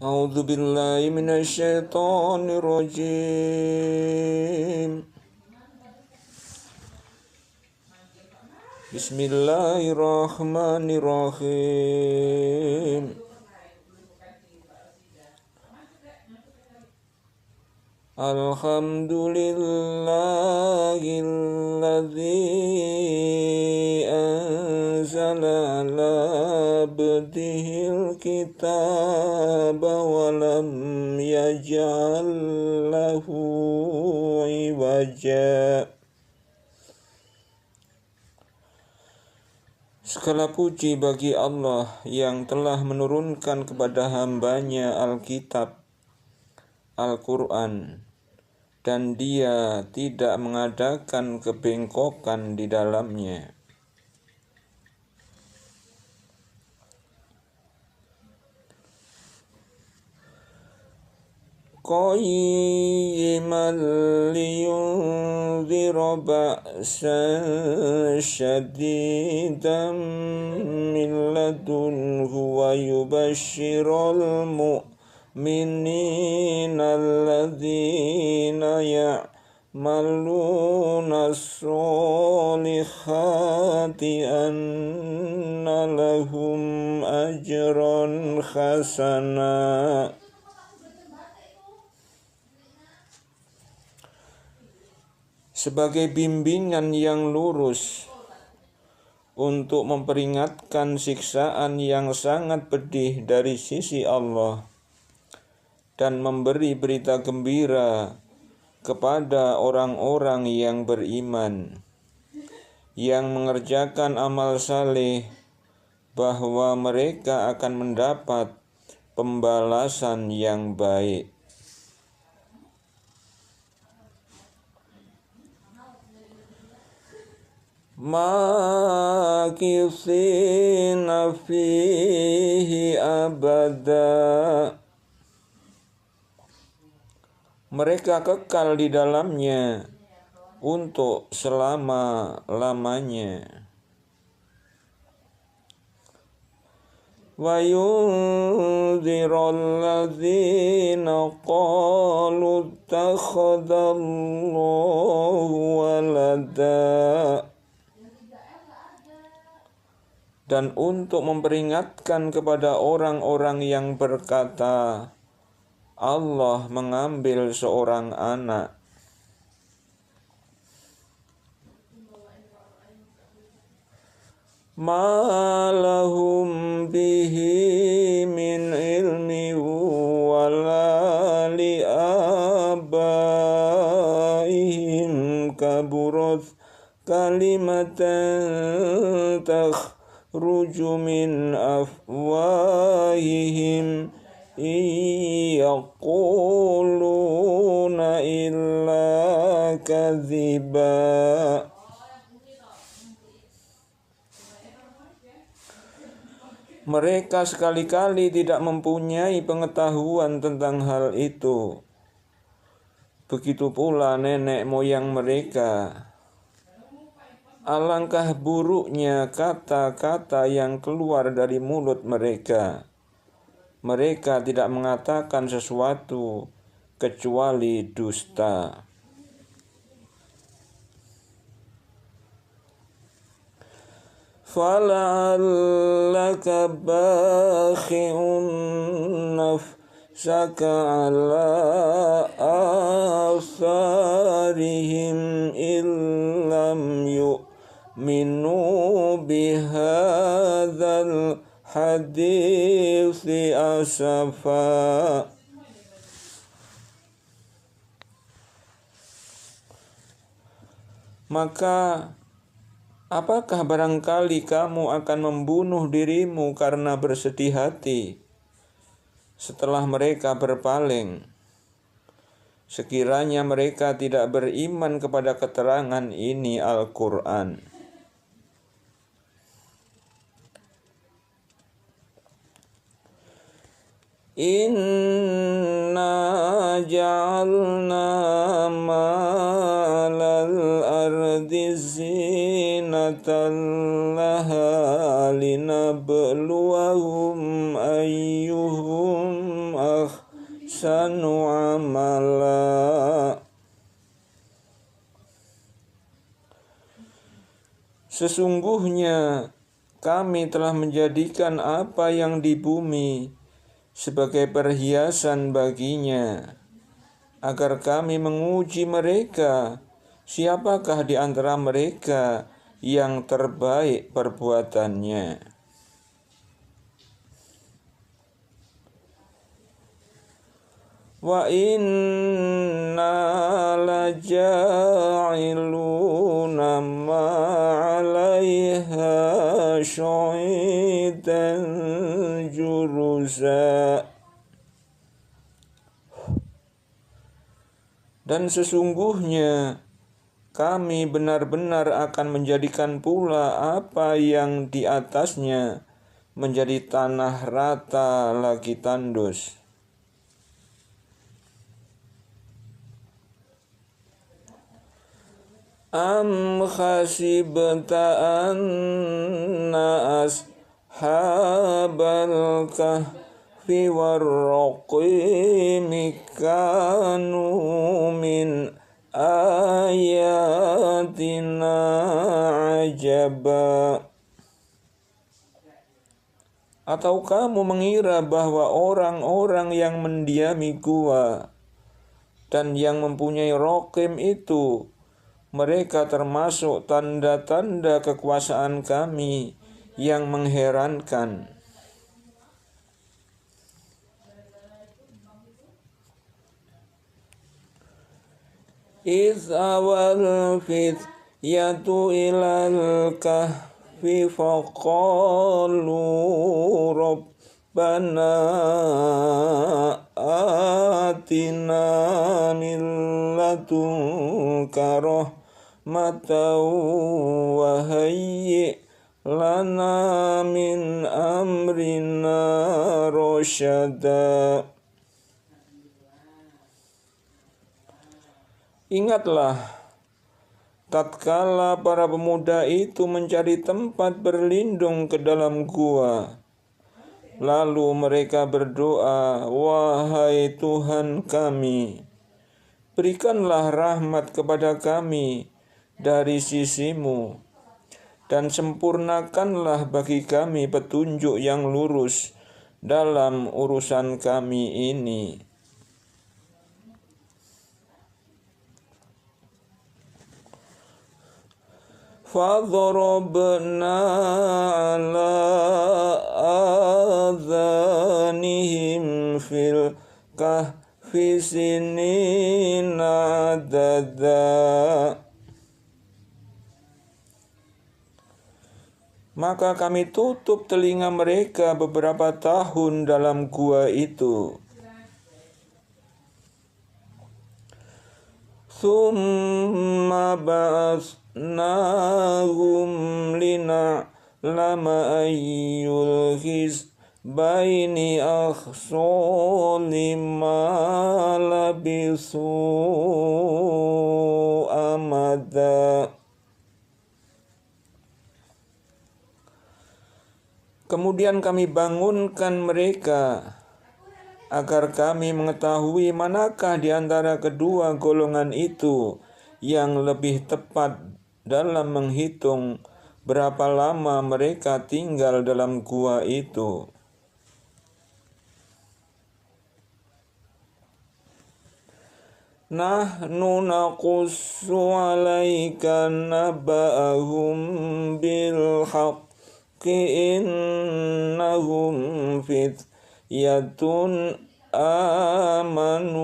A'udzu billahi minasyaitonir rajim. Bismillahirrahmanirrahim. Alhamdulillahilladzi anzala ala abdihil kitaba wa lam yaj'al lahu iwaja. Segala puji bagi Allah yang telah menurunkan kepada hambanya Alkitab, Al-Quran, dan Dia tidak mengadakan kebengkokan di dalamnya. Qayyiman liyunzira ba'san syadidan min ladunhu wa yubashshiral mu'minina alladzina ya'maluna as-solihati anna lahum ajran hasana. Sebagai bimbingan yang lurus untuk memperingatkan siksaan yang sangat pedih dari sisi Allah dan memberi berita gembira kepada orang-orang yang beriman yang mengerjakan amal saleh bahwa mereka akan mendapat pembalasan yang baik. Makithina fihi abada. Mereka kekal di dalamnya untuk selama-lamanya. Wa yunzirul ladzina qalu ittakhadallahu walada. Dan untuk memperingatkan kepada orang-orang yang berkata, Allah mengambil seorang anak. Ma lahum bihi min ilmi wala li abaihim kaburat kalimatan takhruju min afwahihim yaquluna illa kadhiba. Mereka sekali-kali tidak mempunyai pengetahuan tentang hal itu. Begitu pula nenek moyang mereka. Alangkah buruknya kata-kata yang keluar dari mulut mereka. Mereka tidak mengatakan sesuatu kecuali dusta. Fala'allaka bakhi'un nafsaka ala atharihim illam yu'minu bihadzal hadithi asafa. Maka apakah barangkali kamu akan membunuh dirimu karena bersedih hati setelah mereka berpaling, sekiranya mereka tidak beriman kepada keterangan ini Al-Quran. Inna ja'alna ma'alal ardi zinatan laha linabluwahum ayyuhum amala. Sesungguhnya kami telah menjadikan apa yang di bumi sebagai perhiasan baginya, agar kami menguji mereka, siapakah di antara mereka yang terbaik perbuatannya. Wa inna laja'iluna ma'alaiha syaitan juruza. Dan sesungguhnya kami benar-benar akan menjadikan pula apa yang di atasnya menjadi tanah rata lagi tandus. Am khasibta anna ashabal kahfi warraqimi kanu min ayatina ajaba. Atau kamu mengira bahwa orang-orang yang mendiami gua dan yang mempunyai Raqim itu, mereka termasuk tanda-tanda kekuasaan kami yang mengherankan. Idh awal fityatu ilal kahfi faqalu rabbana atina min ladunka rahmatan wa hayyi' lana min amrina rasyada. Ingatlah tatkala para pemuda itu mencari tempat berlindung ke dalam gua, lalu mereka berdoa, wahai Tuhan kami, berikanlah rahmat kepada kami dari sisimu, dan sempurnakanlah bagi kami petunjuk yang lurus dalam urusan kami ini. فَضَرَبْنَا عَلَى آذَانِهِمْ فِي الْكَهْفِ سِنِينَ عَدَدًا. Maka kami tutup telinga mereka beberapa tahun dalam gua itu. Tsumma ba'atsnahum lina'lama ayyul hizbaini ahsa lima labisu amada. Kemudian kami bangunkan mereka agar kami mengetahui manakah di antara kedua golongan itu yang lebih tepat dalam menghitung berapa lama mereka tinggal dalam gua itu. Nahnu naqussu 'alaika naba'ahum bil haqqi innahum fityatun amanu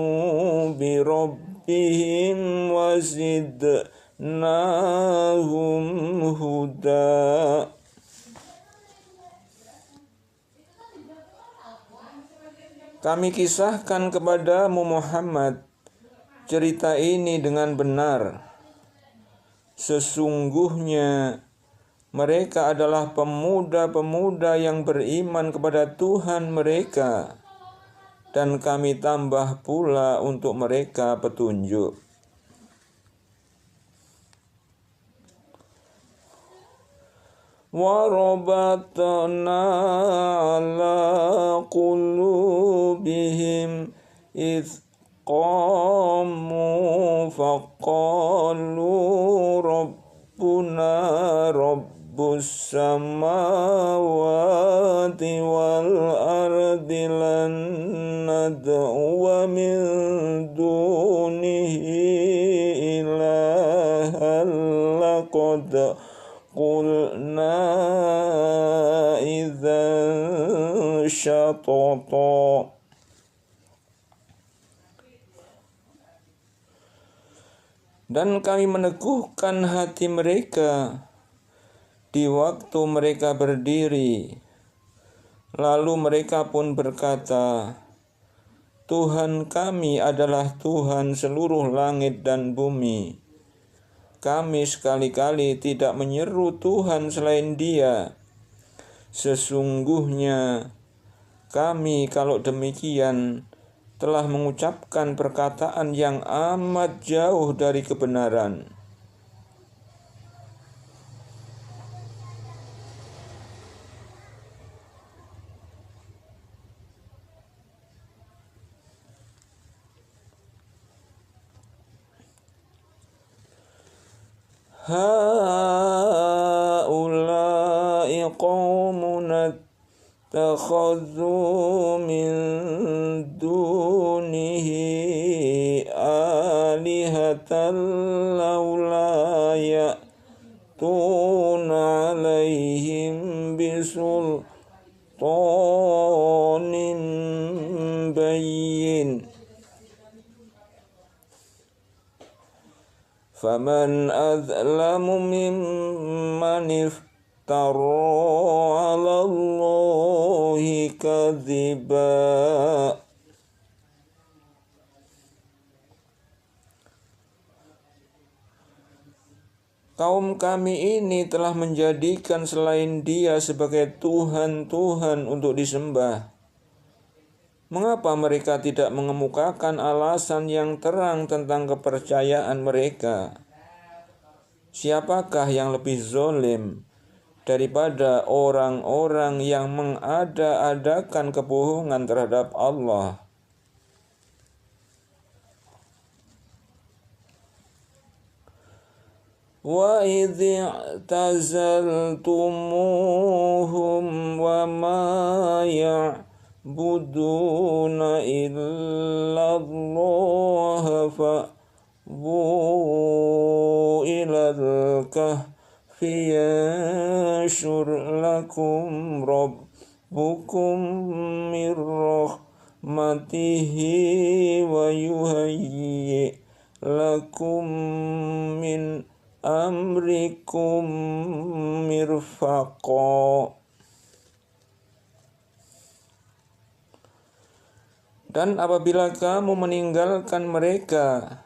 bi rabbihim wa zidnahum huda. Kami kisahkan kepadamu Muhammad cerita ini dengan benar. Sesungguhnya mereka adalah pemuda-pemuda yang beriman kepada Tuhan mereka, dan kami tambah pula untuk mereka petunjuk. وَرَبَطْنَا عَلَى قُلُوبِهِمْ إذ قاموا فقالوا ربنا رب السماوات والأرض لن ندعو من دونه إلها لقد قلنا إذا شططا. Dan kami meneguhkan hati mereka di waktu mereka berdiri. Lalu mereka pun berkata, Tuhan kami adalah Tuhan seluruh langit dan bumi. Kami sekali-kali tidak menyeru Tuhan selain Dia. Sesungguhnya kami kalau demikian telah mengucapkan perkataan yang amat jauh dari kebenaran. Haula'i qaumun ittakhadhu min dunihi alihatan laula ya'tuna alaihim bisultanin bayyin. Faman azlamu mimman iftara 'ala Allahi kadziba. Kaum kami ini telah menjadikan selain Dia sebagai Tuhan-Tuhan untuk disembah. Mengapa mereka tidak mengemukakan alasan yang terang tentang kepercayaan mereka? Siapakah yang lebih zalim daripada orang-orang yang mengada-adakan kebohongan terhadap Allah? Wa idh i'tazaltumuhum wa ma buduna illa Allah fa'bu ilal kahfi yanshur lakum rabbukum min rahmatihi wa yuhayyi lakum min amrikum mirfaqa. Dan apabila kamu meninggalkan mereka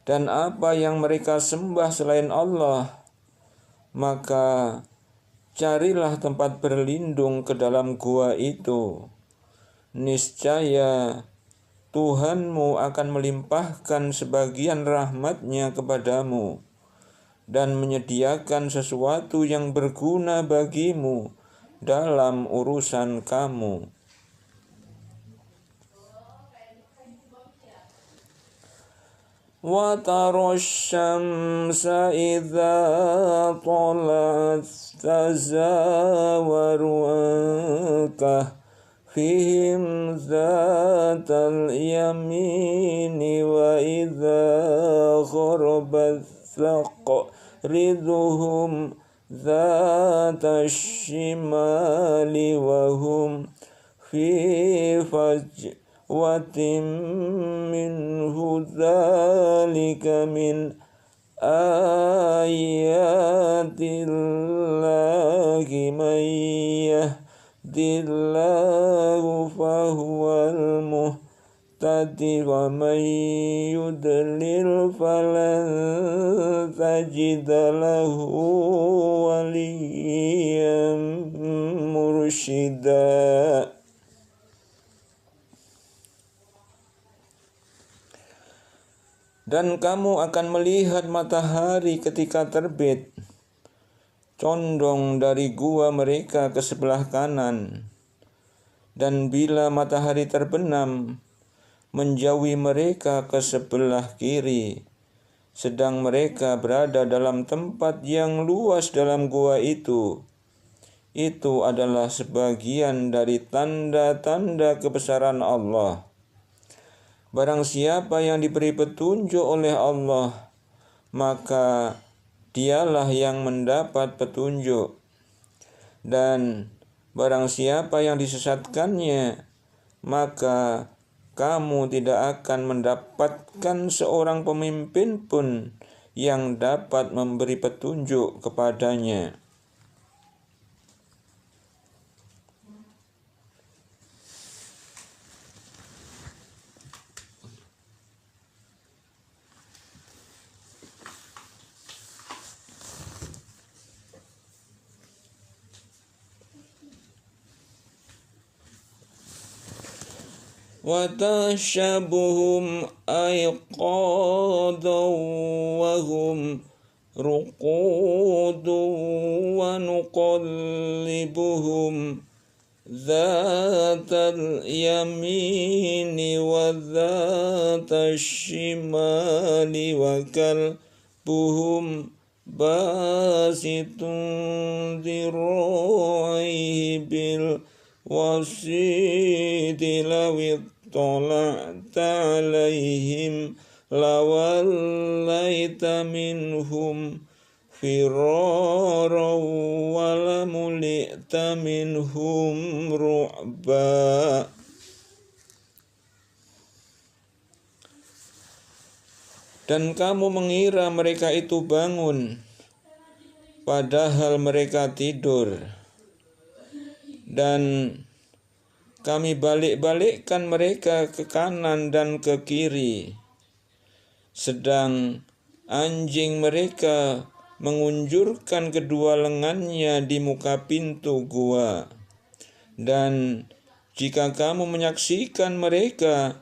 dan apa yang mereka sembah selain Allah, maka carilah tempat berlindung ke dalam gua itu. Niscaya Tuhanmu akan melimpahkan sebagian rahmat-Nya kepadamu dan menyediakan sesuatu yang berguna bagimu dalam urusan kamu. Wa tarasy-syamsa idza tala'at tazawaru an kahfihim zatal yamini wa idza gharabat taqriduhum zatash shimali wa hum fi watim minhu dzalika min ayatillahi man yahdillahu fahuwal muhtadi wa man yudlil falan tajida lahu waliyyan mursyida. Dan kamu akan melihat matahari ketika terbit, condong dari gua mereka ke sebelah kanan. Dan bila matahari terbenam, menjauhi mereka ke sebelah kiri, sedang mereka berada dalam tempat yang luas dalam gua itu. Itu adalah sebagian dari tanda-tanda kebesaran Allah. Barang siapa yang diberi petunjuk oleh Allah, maka dialah yang mendapat petunjuk. Dan barang siapa yang disesatkannya, maka kamu tidak akan mendapatkan seorang pemimpin pun yang dapat memberi petunjuk kepadanya. وَتَحْسَبُهُمْ أَيْقَاظًا وَهُمْ رُقُودٌ وَنُقَلِّبُهُمْ ذَاتَ الْيَمِينِ وَذَاتَ الشِّمَالِ وَكَلْبُهُمْ بَاسِطٌ ذِرَاعَيْهِ بِالْوَصِيدِ لَوِ اطَّلَعْتَ عَلَيْهِمْ لَوَلَّيْتَ مِنْهُمْ فِرَارًا وَلَمُلِئْتَ مِنْهُمْ رُعْبًا. Dan kamu mengira mereka itu bangun, padahal mereka tidur. Dan kami balik-balikkan mereka ke kanan dan ke kiri, sedang anjing mereka mengunjurkan kedua lengannya di muka pintu gua. Dan jika kamu menyaksikan mereka,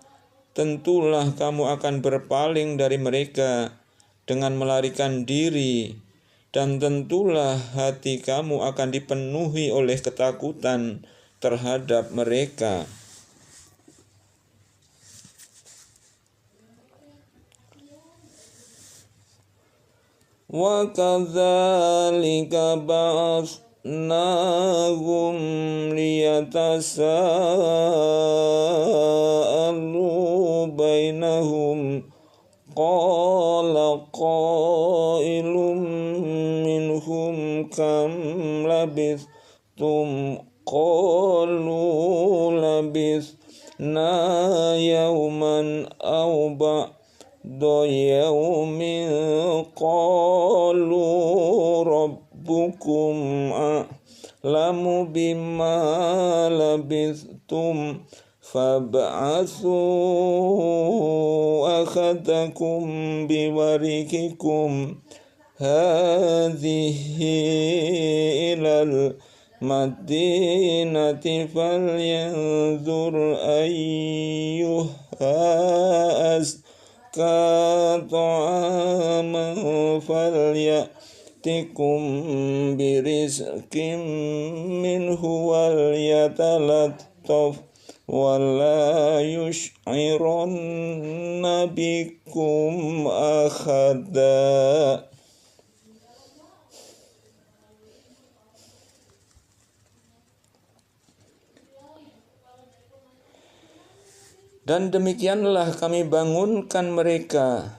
tentulah kamu akan berpaling dari mereka dengan melarikan diri, dan tentulah hati kamu akan dipenuhi oleh ketakutan terhadap mereka. وَكَذَلِكَ بَعَثْنَاهُمْ لِيَتَسَاءَلُوا بَيْنَهُمْ قَالَ قَائِلٌ مِّنْهُمْ كَمْ لَبِثْتُمْ قَالُوا لَبِثْنَا يَوْمًا أَوْ بَعْضَ يَوْمٍ قَالُوا رَبُّكُمْ أَعْلَمُ بِمَا لَبِثْتُمْ فَابْعَثُوا أَحَدَكُمْ بِوَرِقِكُمْ هَذِهِ إِلَى الْمَدِينَةِ فَلْيَنظُرْ أَيُّهَا أَزْكَى طَعَامًا فَلْيَأْتِكُمْ بِرِزْقٍ مِّنْهُ وَلْيَتَلَطَّفْ وَلَا يُشْعِرَنَّ بِكُمْ أَحَدًا. Dan demikianlah kami bangunkan mereka,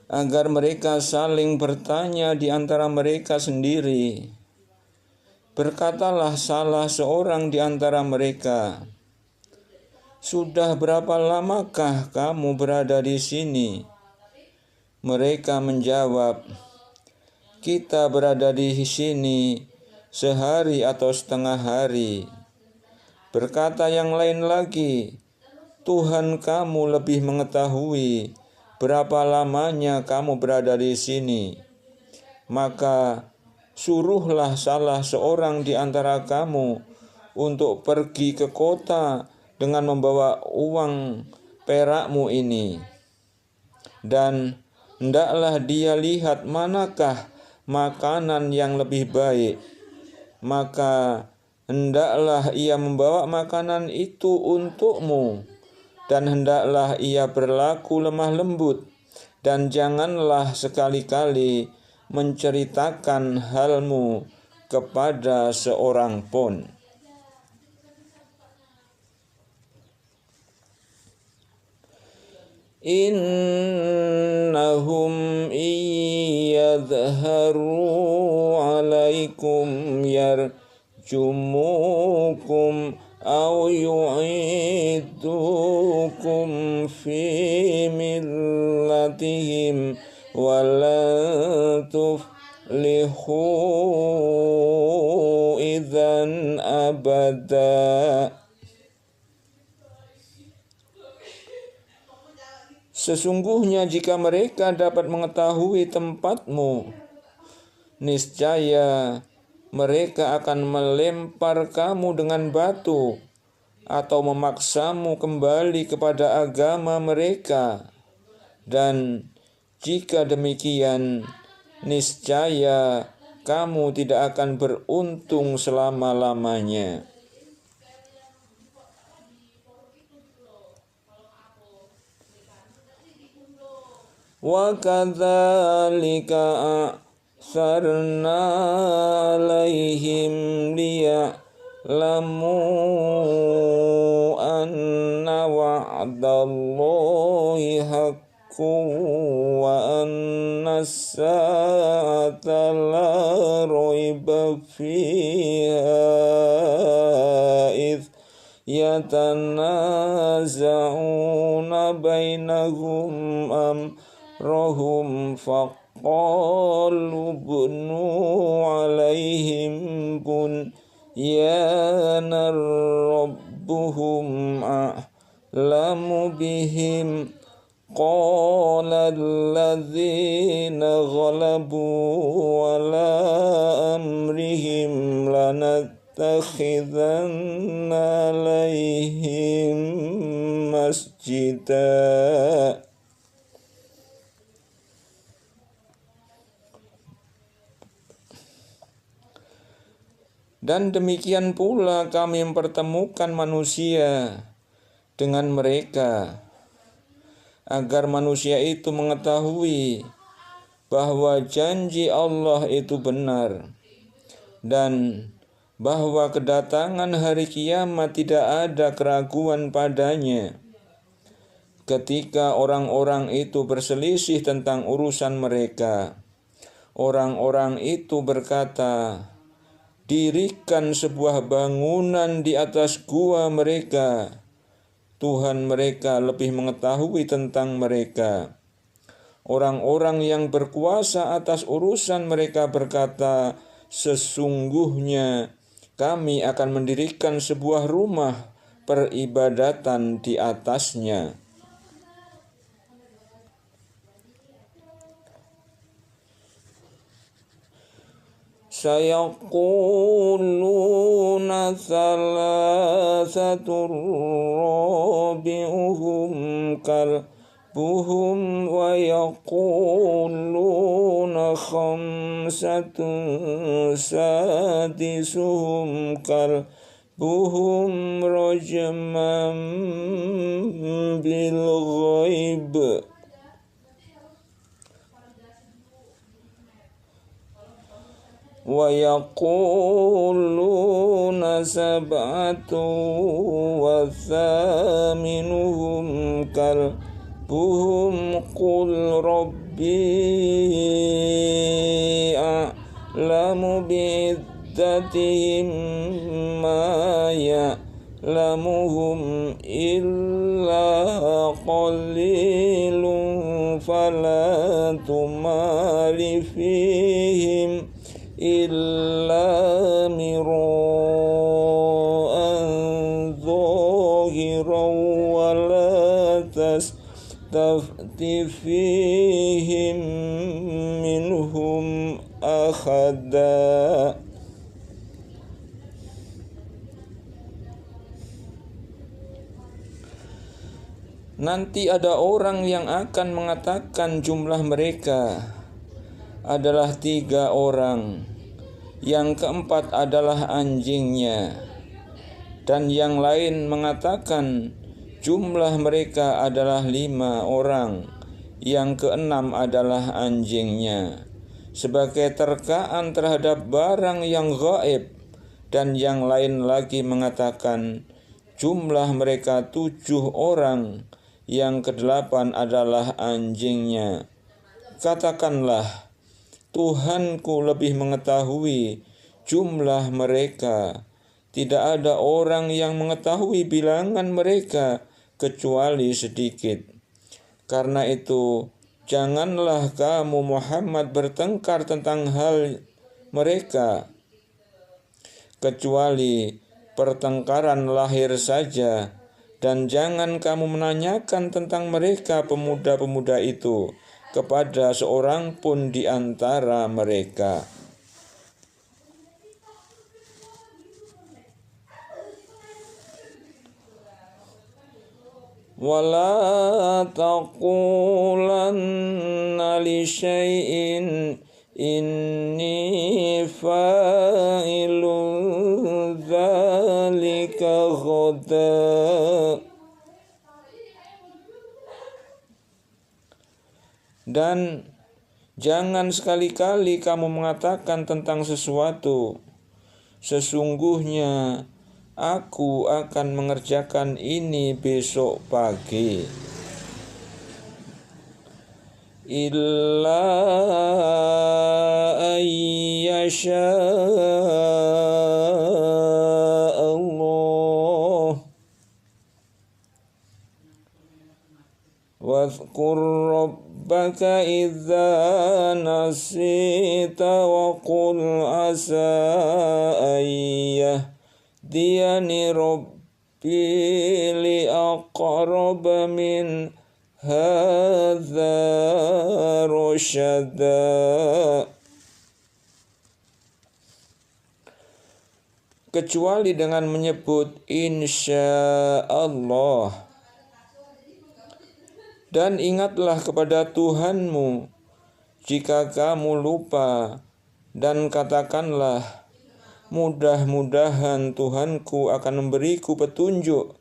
agar mereka saling bertanya di antara mereka sendiri. Berkatalah salah seorang di antara mereka, "Sudah berapa lamakah kamu berada di sini?" Mereka menjawab, "Kita berada di sini sehari atau setengah hari." Berkata yang lain lagi, "Tuhan kamu lebih mengetahui berapa lamanya kamu berada di sini. Maka suruhlah salah seorang di antara kamu untuk pergi ke kota dengan membawa uang perakmu ini. Dan hendaklah dia lihat manakah makanan yang lebih baik. Maka hendaklah ia membawa makanan itu untukmu. dan hendaklah ia berlaku lemah lembut, dan janganlah sekali-kali menceritakan halmu kepada seorang pun. Innahum iyadharu alaikum yarjumukum aw yu'idukum fi millatihim walan tuflihu idzan abada. Sesungguhnya jika mereka dapat mengetahui tempatmu, niscaya mereka akan melempar kamu dengan batu atau memaksamu kembali kepada agama mereka. Dan jika demikian, niscaya kamu tidak akan beruntung selama-lamanya. Wa kadzalika a'tharna 'alaihim liya'lamu anna wa'dallahi haqqun wa anna as-sa'ata la raiba fiha idh yatanaza'una bainahum amrahum faqalu bunu alaihim bunyanan rabbuhum a'lamu bihim qala alladzina ghalabu ala amrihim lanattakhidanna alaihim masjidah. Dan demikian pula kami mempertemukan manusia dengan mereka, agar manusia itu mengetahui bahwa janji Allah itu benar, dan bahwa kedatangan hari kiamat tidak ada keraguan padanya. Ketika orang-orang itu berselisih tentang urusan mereka, orang-orang itu berkata, "Dirikan sebuah bangunan di atas gua mereka. Tuhan mereka lebih mengetahui tentang mereka." Orang-orang yang berkuasa atas urusan mereka berkata, "Sesungguhnya kami akan mendirikan sebuah rumah peribadatan di atasnya." Sayaquluna thalathatur rabi'uhum kalbuhum wa yaquluna khamsatun sadisuhum kalbuhum rajman bil ghaib. Wa yaquluna sab'atun wa thaminuhum kalbuhum qul rabbi a'lamu bi'iddatihim ma ya'lamuhum illa qalilun fala tumari fihim illa mira'an zahiran wa la tastafti fihim minhum ahada. Nanti ada orang yang akan mengatakan jumlah mereka adalah 3 orang, yang keempat adalah anjingnya, dan yang lain mengatakan Jumlah mereka adalah 5 orang, yang keenam adalah anjingnya. Sebagai terkaan terhadap barang yang gaib. Dan yang lain lagi mengatakan jumlah mereka 7 orang, yang kedelapan adalah anjingnya. Katakanlah, Tuhanku lebih mengetahui jumlah mereka. Tidak ada orang yang mengetahui bilangan mereka kecuali sedikit. Karena itu, janganlah kamu Muhammad bertengkar tentang hal mereka, kecuali pertengkaran lahir saja, dan jangan kamu menanyakan tentang mereka pemuda-pemuda itu kepada seorang pun di antara mereka. Wala taqulanna li syai'in inni fa'ilun dzalika ghadan. Dan jangan sekali-kali kamu mengatakan tentang sesuatu, sesungguhnya aku akan mengerjakan ini besok pagi. Illa ayyasha Allah. Wadhkur rabbaka idza nasita wa qul asa ayyah diyani rabbi li aqraba min hadza rasyada. Kecuali dengan menyebut insya Allah. Dan ingatlah kepada Tuhanmu jika kamu lupa, dan katakanlah, mudah-mudahan Tuhanku akan memberiku petunjuk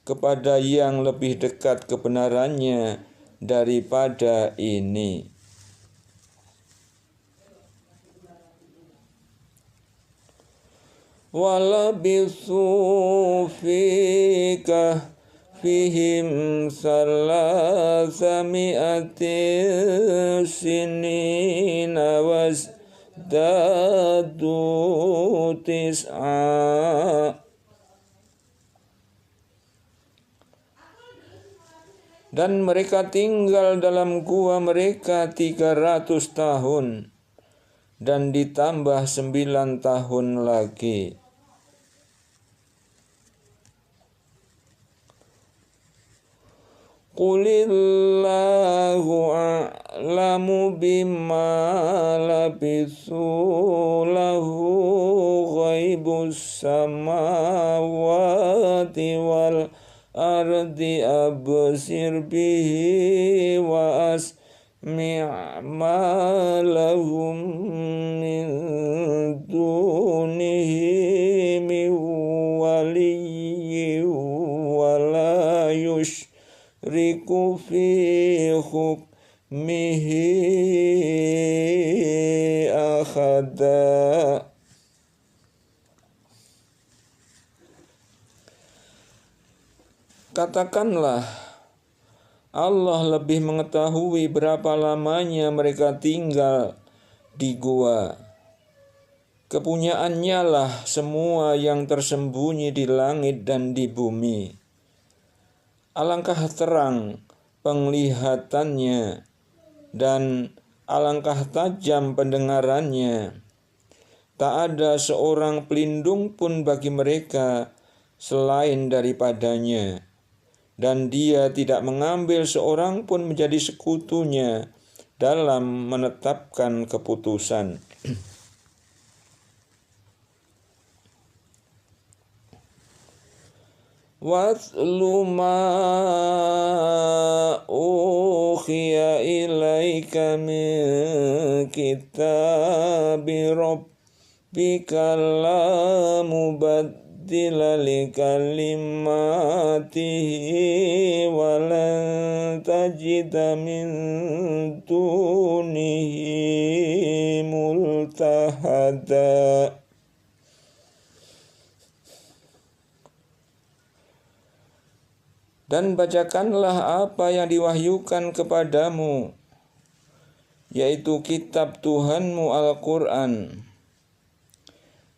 kepada yang lebih dekat kebenarannya daripada ini. Walabithu fihim salasami'atin sinina wasdadu tis'a. Dan mereka tinggal dalam gua mereka 300 tahun, dan ditambah 9 tahun lagi. Qulillahu a'lamu bima labithu lahu ghaibus samawati wal ardi absir bihi wa asmi' ma lahum min dunihi min waliyyin wa la yushriku fi hukmihi ahada. Katakanlah, Allah lebih mengetahui berapa lamanya mereka tinggal di gua. Kepunyaannya lah semua yang tersembunyi di langit dan di bumi. Alangkah terang penglihatannya dan alangkah tajam pendengarannya. Tak ada seorang pelindung pun bagi mereka selain daripadanya. Dan dia tidak mengambil seorang pun menjadi sekutunya dalam menetapkan keputusan. Watlu ma ukhiya ilaika min kitabi rabbika la mubaddila li kalimat ayatihi wa lan tajida min dunihi multahada. Dan bacakanlah apa yang diwahyukan kepadamu, yaitu kitab Tuhanmu Al-Quran.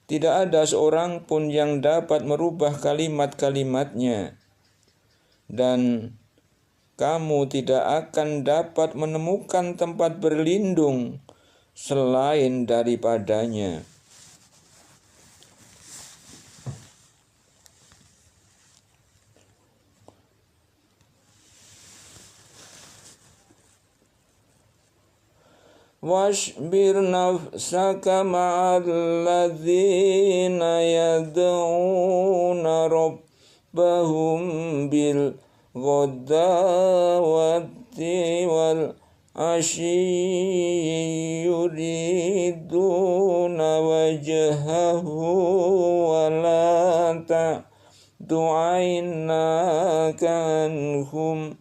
Tidak ada seorang pun yang dapat merubah kalimat-kalimatnya, dan kamu tidak akan dapat menemukan tempat berlindung selain daripadanya. Wasbir nafsaka ma'alladzina yad'una rabbahum bil ghadawati wal asyi yuriduna wajhahu wa la ta'du 'ainaka anhum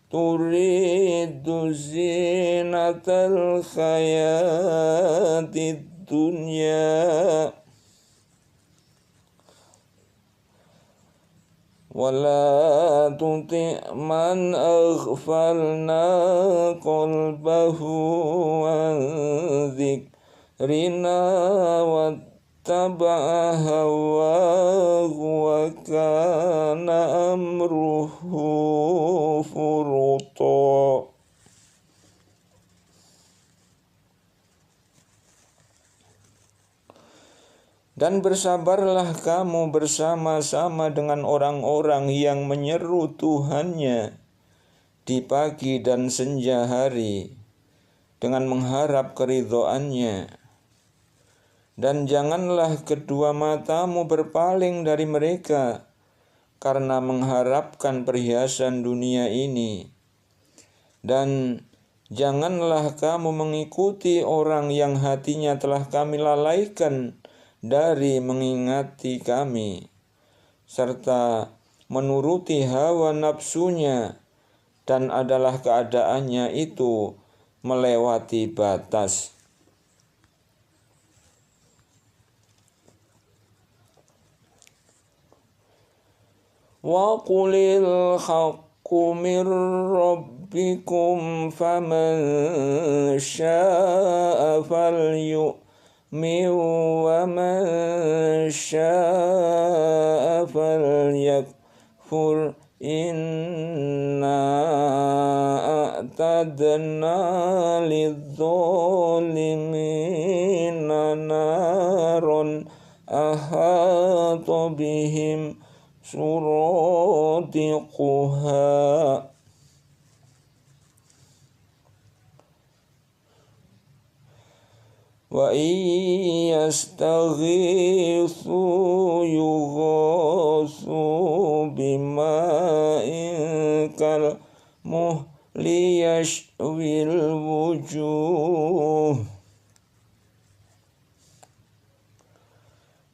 turidu zinatal hayatid dunya wala tuti' man aghfalna qalbahu an dzikrina wattaba'a hawahu wa kana amruhu furuta. Dan bersabarlah kamu bersama-sama dengan orang-orang yang menyeru Tuhannya di pagi dan senja hari dengan mengharap keridhoannya. Dan janganlah kedua matamu berpaling dari mereka karena mengharapkan perhiasan dunia ini. Dan janganlah kamu mengikuti orang yang hatinya telah kami lalaikan dari mengingati kami, serta menuruti hawa nafsunya, dan adalah keadaannya itu melewati batas. Wa qulil haqqu mir rabbikum faman syaa'a falyu'min wa man syaa'a falyakfur inna a'tadna lidh-dhalimina naron ahata bihim suradiquha. Wa iyastaghithu yughathu bima'in kal muhli yashwil wujuh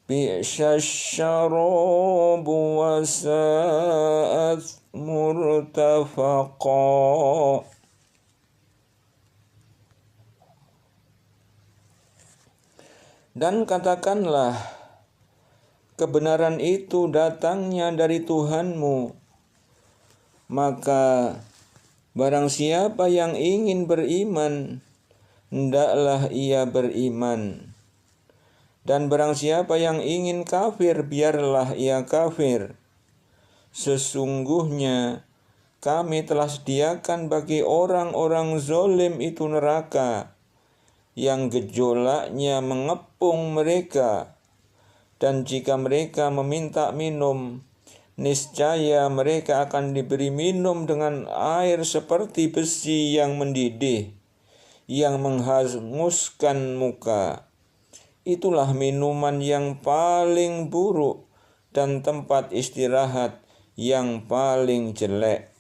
bi'syasyarabu wa sa'at murtafaqa. Dan katakanlah, kebenaran itu datangnya dari Tuhanmu, maka barang siapa yang ingin beriman, hendaklah ia beriman. Dan barang siapa yang ingin kafir, biarlah ia kafir. Sesungguhnya kami telah sediakan bagi orang-orang zalim itu neraka, yang gejolaknya mengepung mereka, dan jika mereka meminta minum, niscaya mereka akan diberi minum dengan air seperti besi yang mendidih, yang menghanguskan muka. Itulah minuman yang paling buruk dan tempat istirahat yang paling jelek.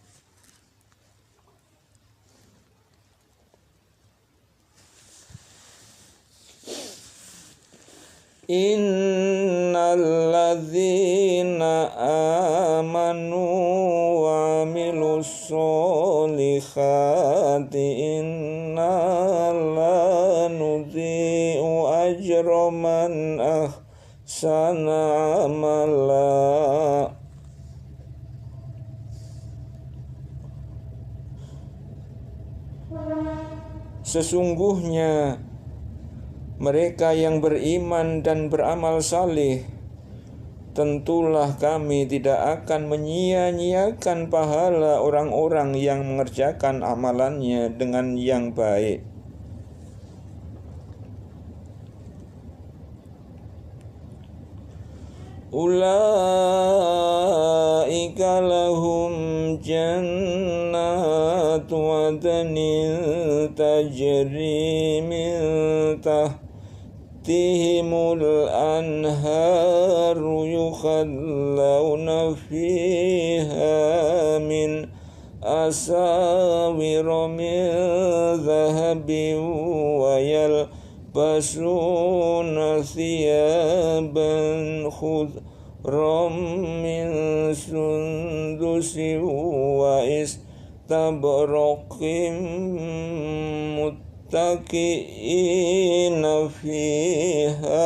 Innalladzina amanu wa amilus solihati inna la nudhi'u ajra man ahsana amala. Sesungguhnya mereka yang beriman dan beramal saleh, tentulah kami tidak akan menyia-nyiakan pahala orang-orang yang mengerjakan amalannya dengan yang baik. Ulaika lahum jannatu adnin tajri min tahtihimul anharu yukhallawna fiha min asawira min dhahabin wa yalbasuna thiyaban khudram min sundusin wa istabraqin muttaqi'ina fiha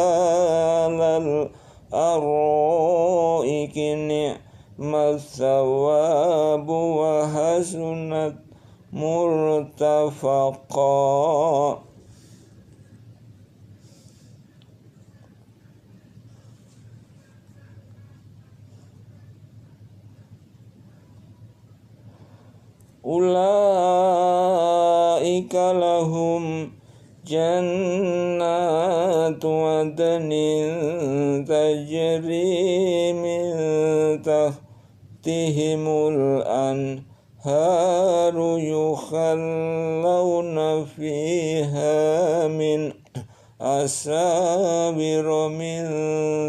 alal araiki ni'mat thawabu wa hasunat murtafaqa. Ulaika lahum jannatu adnin tajri min tahtihimul anharu yukhallawna fiha min asawira min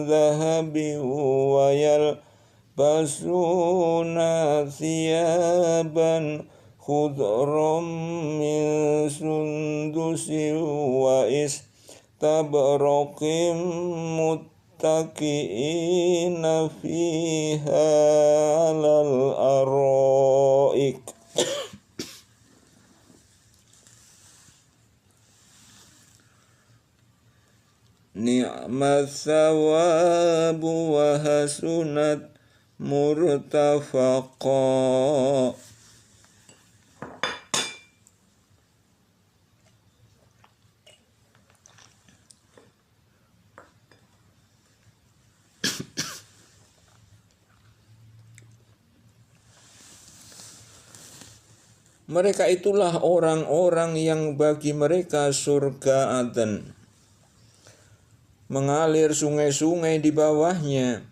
dhahabin wa yalbasuna thiyaban khudram min sundusin wa istabraqin muttaqi'ina fiha alal araik. Ni'mat thawabu wa hasunat murtafaqa. Mereka itulah orang-orang yang bagi mereka surga Aden, mengalir sungai-sungai di bawahnya.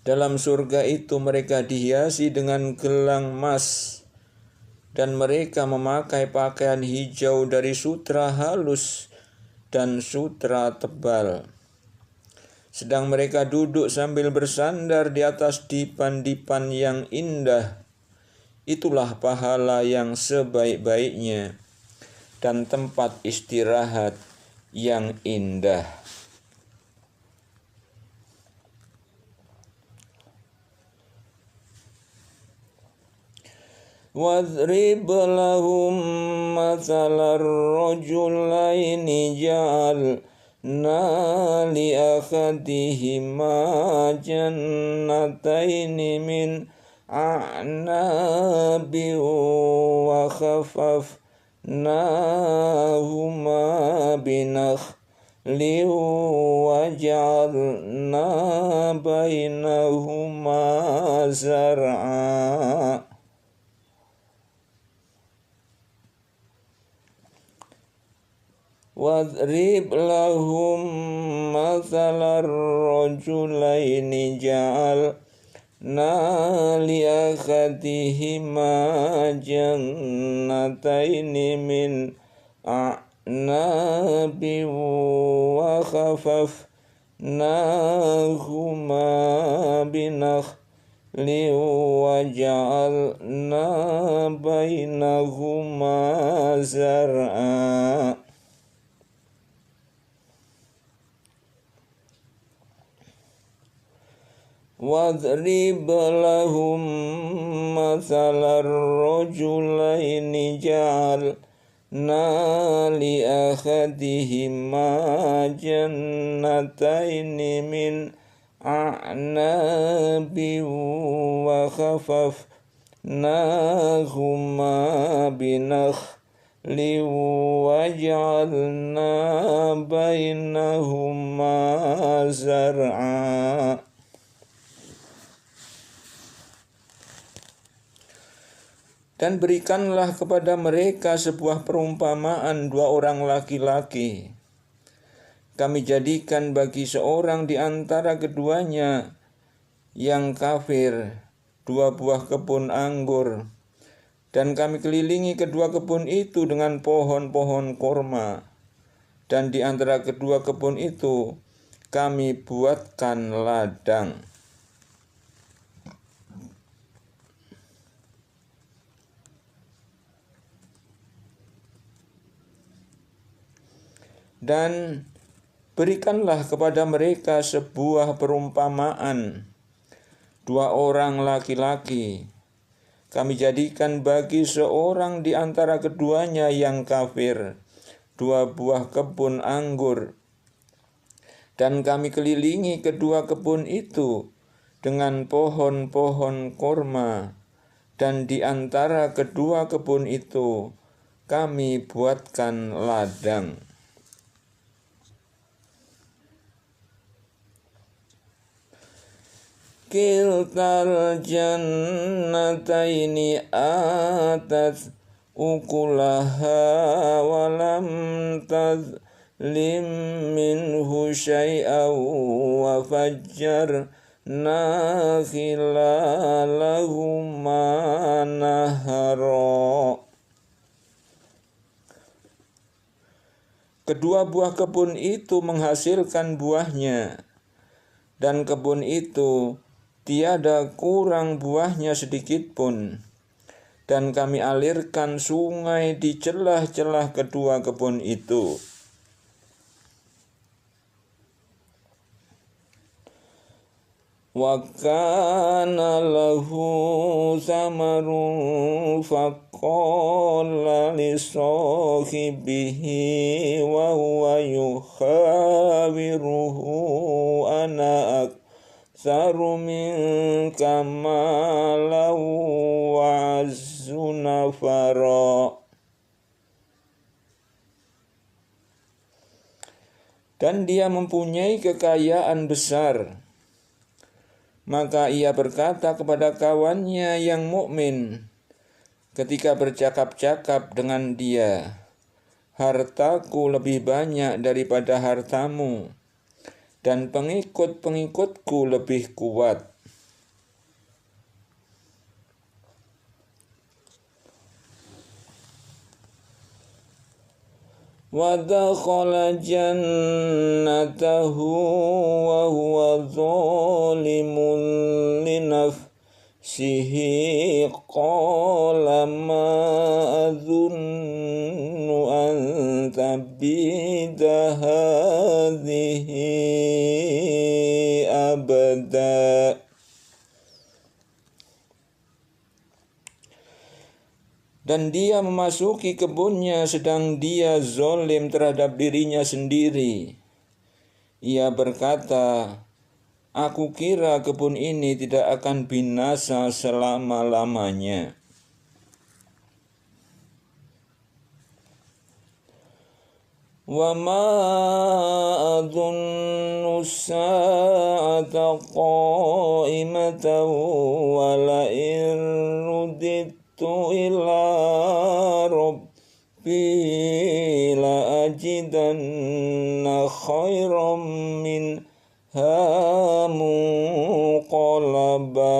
Dalam surga itu mereka dihiasi dengan gelang emas, dan mereka memakai pakaian hijau dari sutra halus dan sutra tebal. Sedang mereka duduk sambil bersandar di atas dipan-dipan yang indah. Itulah pahala yang sebaik-baiknya dan tempat istirahat yang indah. Wadrib lahum mathalar rajulaini ja'alna li akhadihima jannataini min a'nabi wa khafafnahuma binakhli wa ja'alna bainahuma zar'a. Wadrib lahum mathalar rajulaini ja'alna li akhadihima jannataini min a'nabi wa khafafnahuma binakhli wa ja'alna bainahuma zar'a. Wadrib lahum mathalar rajulaini ja'alna li ahadihima jannataini min a'nabin wa khafafnahuma binakhlin wa ja'alna bainahuma zar'a. Dan berikanlah kepada mereka sebuah perumpamaan dua orang laki-laki. Kami jadikan bagi seorang di antara keduanya yang kafir dua buah kebun anggur. Dan kami kelilingi kedua kebun itu dengan pohon-pohon korma. Dan di antara kedua kebun itu kami buatkan ladang. Dan berikanlah kepada mereka sebuah perumpamaan dua orang laki-laki. Kami jadikan bagi seorang di antara keduanya yang kafir dua buah kebun anggur. Dan kami kelilingi kedua kebun itu dengan pohon-pohon korma. Dan di antara kedua kebun itu kami buatkan ladang. Kiltal jannataini atat ukulaha walam tazlim minhu syai'aw wa fajjarna khilalahuma nahara. Kedua buah kebun itu menghasilkan buahnya, dan kebun itu tiada kurang buahnya sedikit pun. Dan kami alirkan sungai di celah-celah kedua kebun itu. Wa kana lahu samarun faqala li sahibihi wa huwa yukhawiruhu ana aktsaru minka malan wa azzu nafara. Dan dia mempunyai kekayaan besar. Maka ia berkata kepada kawannya yang mukmin ketika bercakap-cakap dengan dia, hartaku lebih banyak daripada hartamu, dan pengikut-pengikutku lebih kuat. Wa dakhala jannatahu wa huwa zalimun li nafsihi qala ma adhunnu an tabida hadhihi abada. Dan dia memasuki kebunnya sedang dia zalim terhadap dirinya sendiri. Ia berkata, aku kira kebun ini tidak akan binasa selama-lamanya. Wa ma adhunnu as-sa'ata qa'imatan wa la in ila rabbi la ajidanna khairam minha munqalaba.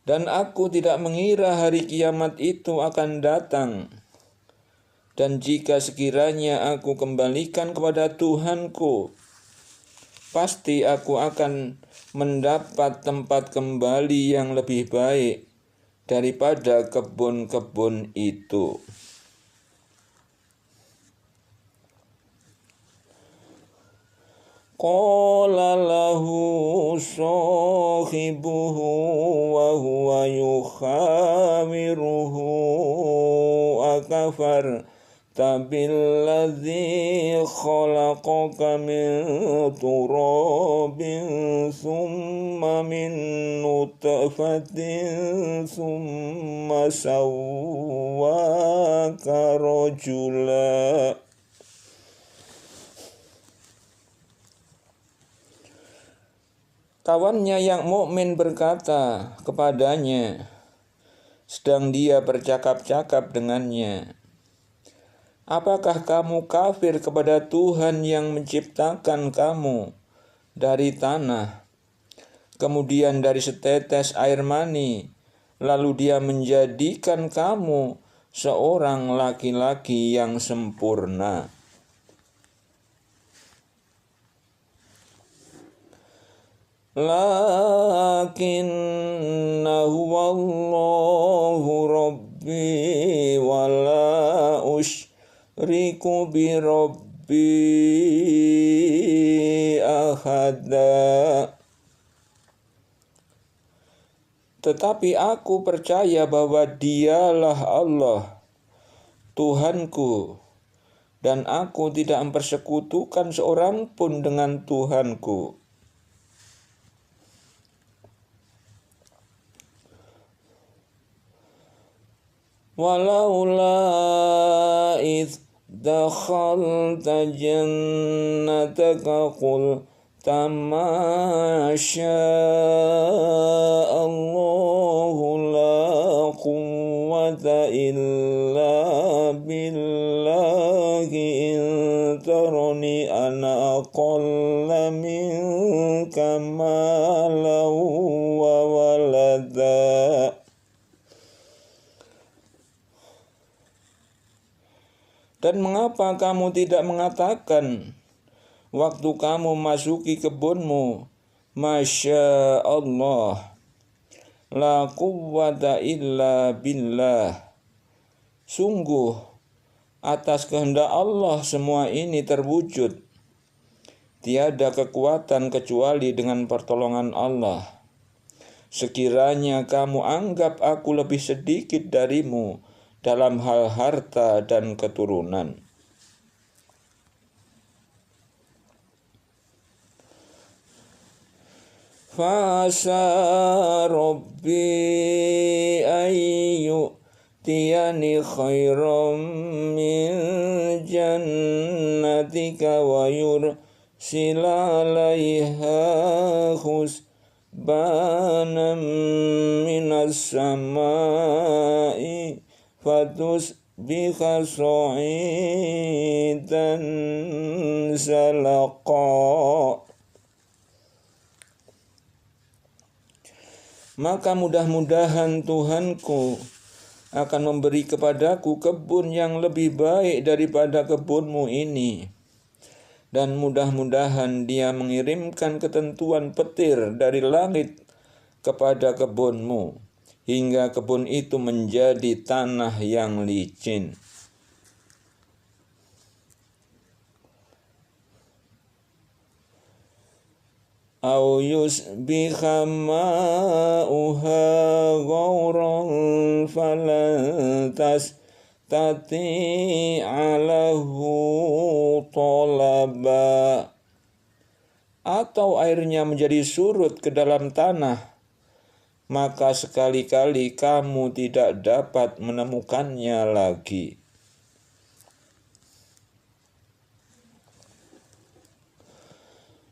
Dan aku tidak mengira hari kiamat itu akan datang. Dan jika sekiranya aku kembalikan kepada Tuhanku, pasti aku akan mendapat tempat kembali yang lebih baik daripada kebun-kebun itu. Qala lahu sahibuhu wa huwa yukhawiruhu akafar tabilladzi khalaqaka min turabin thumma min nutfatin thumma sawwaka rajula. Kawannya yang mukmin berkata kepadanya, sedang dia bercakap-cakap dengannya, apakah kamu kafir kepada Tuhan yang menciptakan kamu dari tanah, kemudian dari setetes air mani, lalu dia menjadikan kamu seorang laki-laki yang sempurna? Lakinnahu wallahu rabbi wa la usyriku bi rabbi ahada. Tetapi aku percaya bahwa Dialah Allah, Tuhanku, dan aku tidak mempersekutukan seorang pun dengan Tuhanku. Walaula idh dakhalta jannataka qulta ma sya'allahu la quwwata illa billahi in tarani ana aqalla minka malan wa walada. Dan mengapa kamu tidak mengatakan waktu kamu masuki kebunmu, Masya Allah, la quwwata illa billah, sungguh atas kehendak Allah semua ini terwujud, tiada kekuatan kecuali dengan pertolongan Allah. Sekiranya kamu anggap aku lebih sedikit darimu dalam hal harta dan keturunan. Fasa Rabbi ayyutiyani khairam min jannatika wa yursila alaiha husbanan minas samai fatusbiha sa'idan zalaqa. Maka mudah-mudahan Tuhanku akan memberi kepadaku kebun yang lebih baik daripada kebunmu ini, dan mudah-mudahan Dia mengirimkan ketentuan petir dari langit kepada kebunmu, hingga kebun itu menjadi tanah yang licin. Au yusbiha ma'uha ghauran falan tastati'a lahu talaba. Atau airnya menjadi surut ke dalam tanah, maka sekali-kali kamu tidak dapat menemukannya lagi.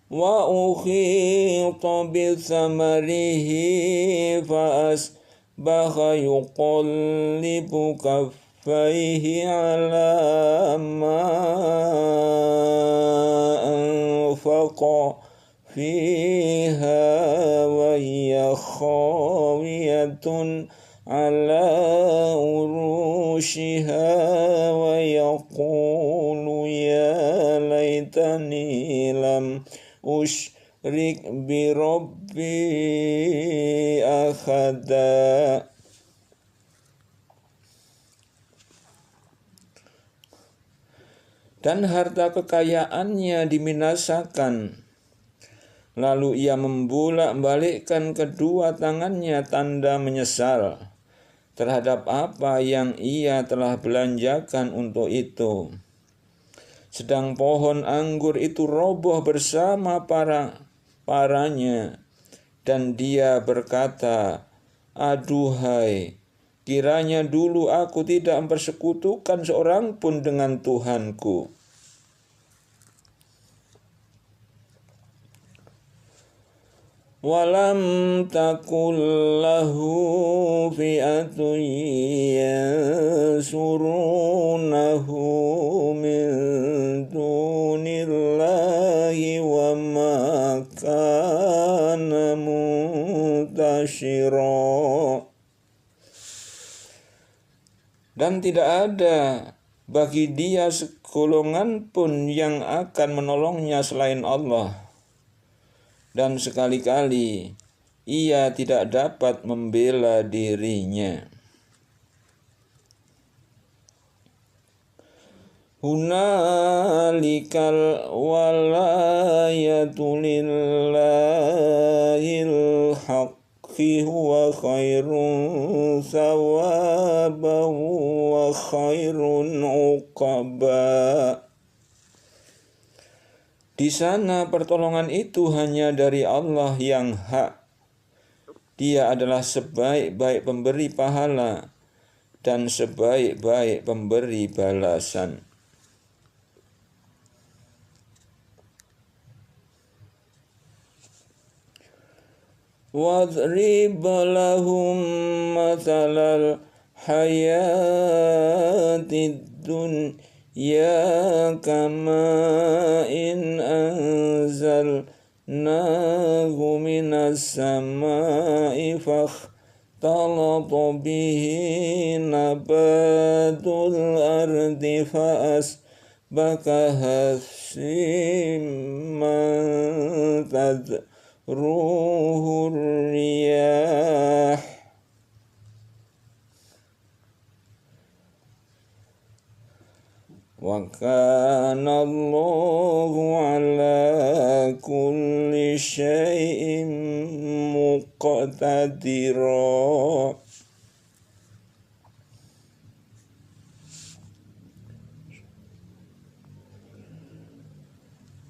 Wa ukhita bithamarihi fa asbaha yuqallibu kaffaihi ala ma anfaqa fiha wa hiya khawiyatun ala urushiha wa yaqulu ya laitani lam usyrik bi rabbi ahada. Dan harta kekayaannya dibinasakan Lalu ia membalik-balikkan kedua tangannya tanda menyesal terhadap apa yang ia telah belanjakan untuk itu. Sedang pohon anggur itu roboh bersama paranya, dan dia berkata, "Aduhai, kiranya dulu aku tidak mempersekutukan seorang pun dengan Tuhanku." Walam takul lahu fi'atun yansurunahu min dunillahi wa ma kana muntashira. Dan tidak ada bagi dia segolongan pun yang akan menolongnya selain Allah. Dan sekali-kali ia tidak dapat membela dirinya. Hunalikal walayatu lillahil haqqi huwa khairun thawaban wa khairun uqaba. Di sana pertolongan itu hanya dari Allah yang hak. Dia adalah sebaik-baik pemberi pahala dan sebaik-baik pemberi balasan. Wadrib lahum mathalal hayatid dunya ya kama in anzalnahu minas samai fakhtalata bihi nabatul ardi faasbakaha simman tadruhu riyah. Wa kana Allahu ala kulli syai'in muqtadira.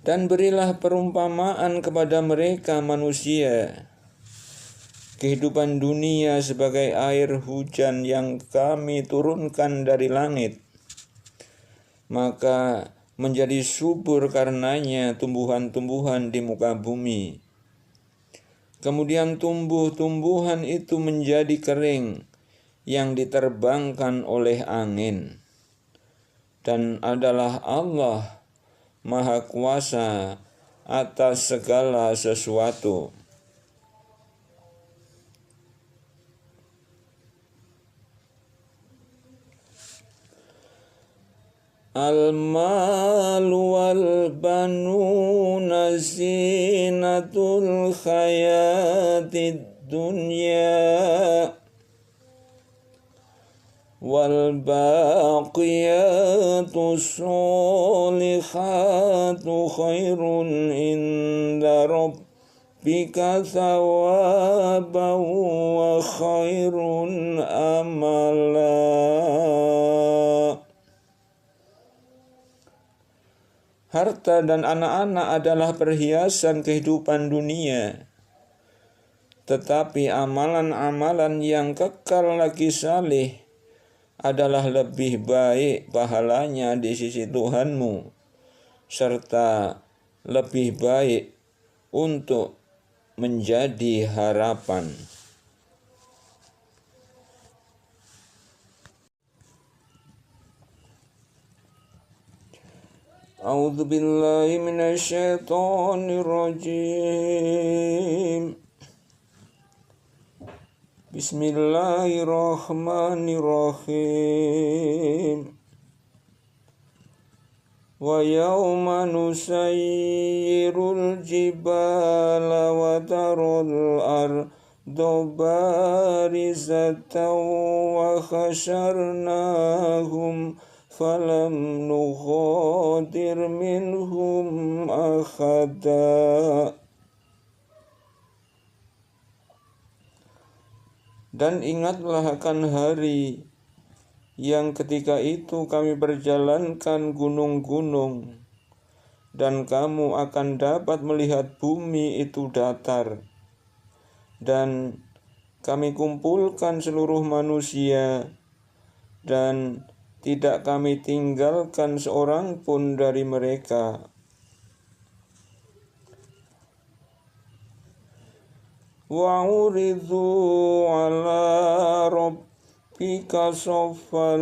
Dan berilah perumpamaan kepada mereka manusia, kehidupan dunia sebagai air hujan yang kami turunkan dari langit, maka menjadi subur karenanya tumbuhan-tumbuhan di muka bumi. Kemudian tumbuh-tumbuhan itu menjadi kering yang diterbangkan oleh angin. Dan adalah Allah Maha Kuasa atas segala sesuatu. Al-malu wal-banuna zinatul hayatid dunya wal-baqiyatu sholihatu khairun inda rabbika thawaban wa khairun amala. Harta dan anak-anak adalah perhiasan kehidupan dunia, tetapi amalan-amalan yang kekal lagi saleh adalah lebih baik pahalanya di sisi Tuhanmu, serta lebih baik untuk menjadi harapan. A'udzu billahi minasy syaithanir rajim. Bismillahirrahmanirrahim. Wa yawma nusayyirul jibala wa tarul arda barizatan wa khasharnahum falam nughadir minhum ahada. Dan ingatlah akan hari yang ketika itu kami berjalankan gunung-gunung, dan kamu akan dapat melihat bumi itu datar, dan kami kumpulkan seluruh manusia, dan tidak kami tinggalkan seorang pun dari mereka. Wa'uridhu ala rabbika saffan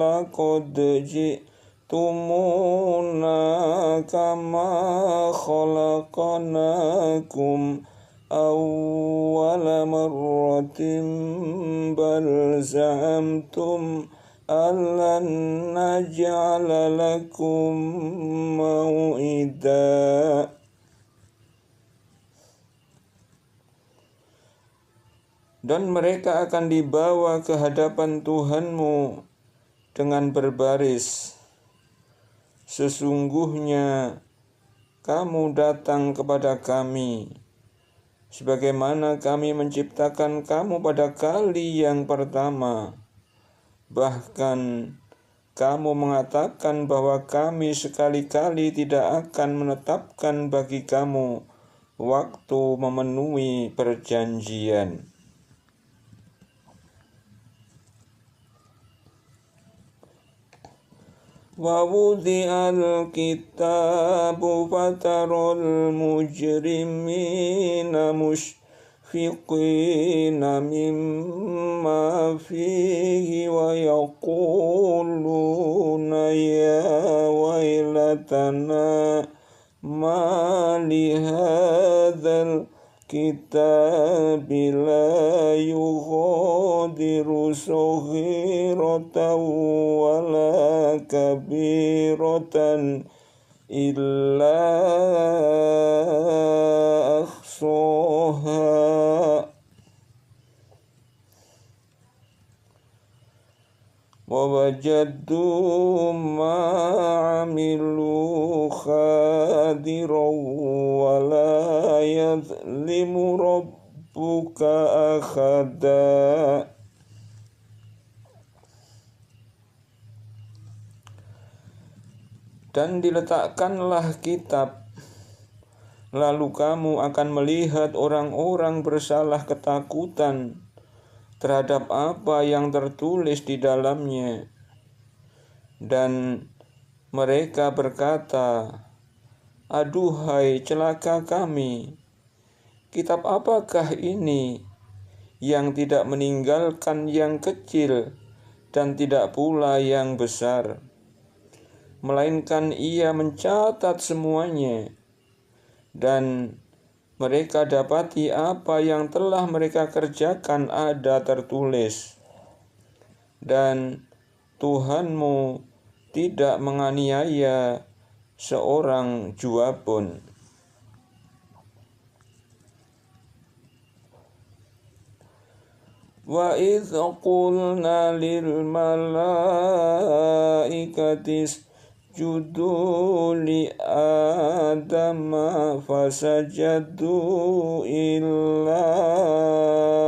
laqad ji'tumuna kama khalaqnakum awwala marratin bal za'amtum allan naj'ala lakum mau'ida. Dan mereka akan dibawa ke hadapan Tuhanmu dengan berbaris. Sesungguhnya kamu datang kepada kami, sebagaimana kami menciptakan kamu pada kali yang pertama. Bahkan kamu mengatakan bahwa kami sekali-kali tidak akan menetapkan bagi kamu waktu memenuhi perjanjian. Wa wudhi'al kitabu fataral mujrimina mushfiqina mimma fihi wa yaquluna ya wailatana ma li hadzal kitabi la yughadiru saghiratan wala kabiratan illa ahsaha wa wajadu ma amilu khadiran wa la yadhlimu rabbuka ahada. Dan diletakkanlah kitab, lalu kamu akan melihat orang-orang bersalah ketakutan terhadap apa yang tertulis di dalamnya. Dan mereka berkata, aduhai celaka kami, kitab apakah ini yang tidak meninggalkan yang kecil dan tidak pula yang besar, melainkan ia mencatat semuanya. Dan mereka dapati apa yang telah mereka kerjakan ada tertulis. Dan Tuhanmu tidak menganiaya seorang jua pun. Wa idh qulna lil malaikati isjudu li adama fasajadu illa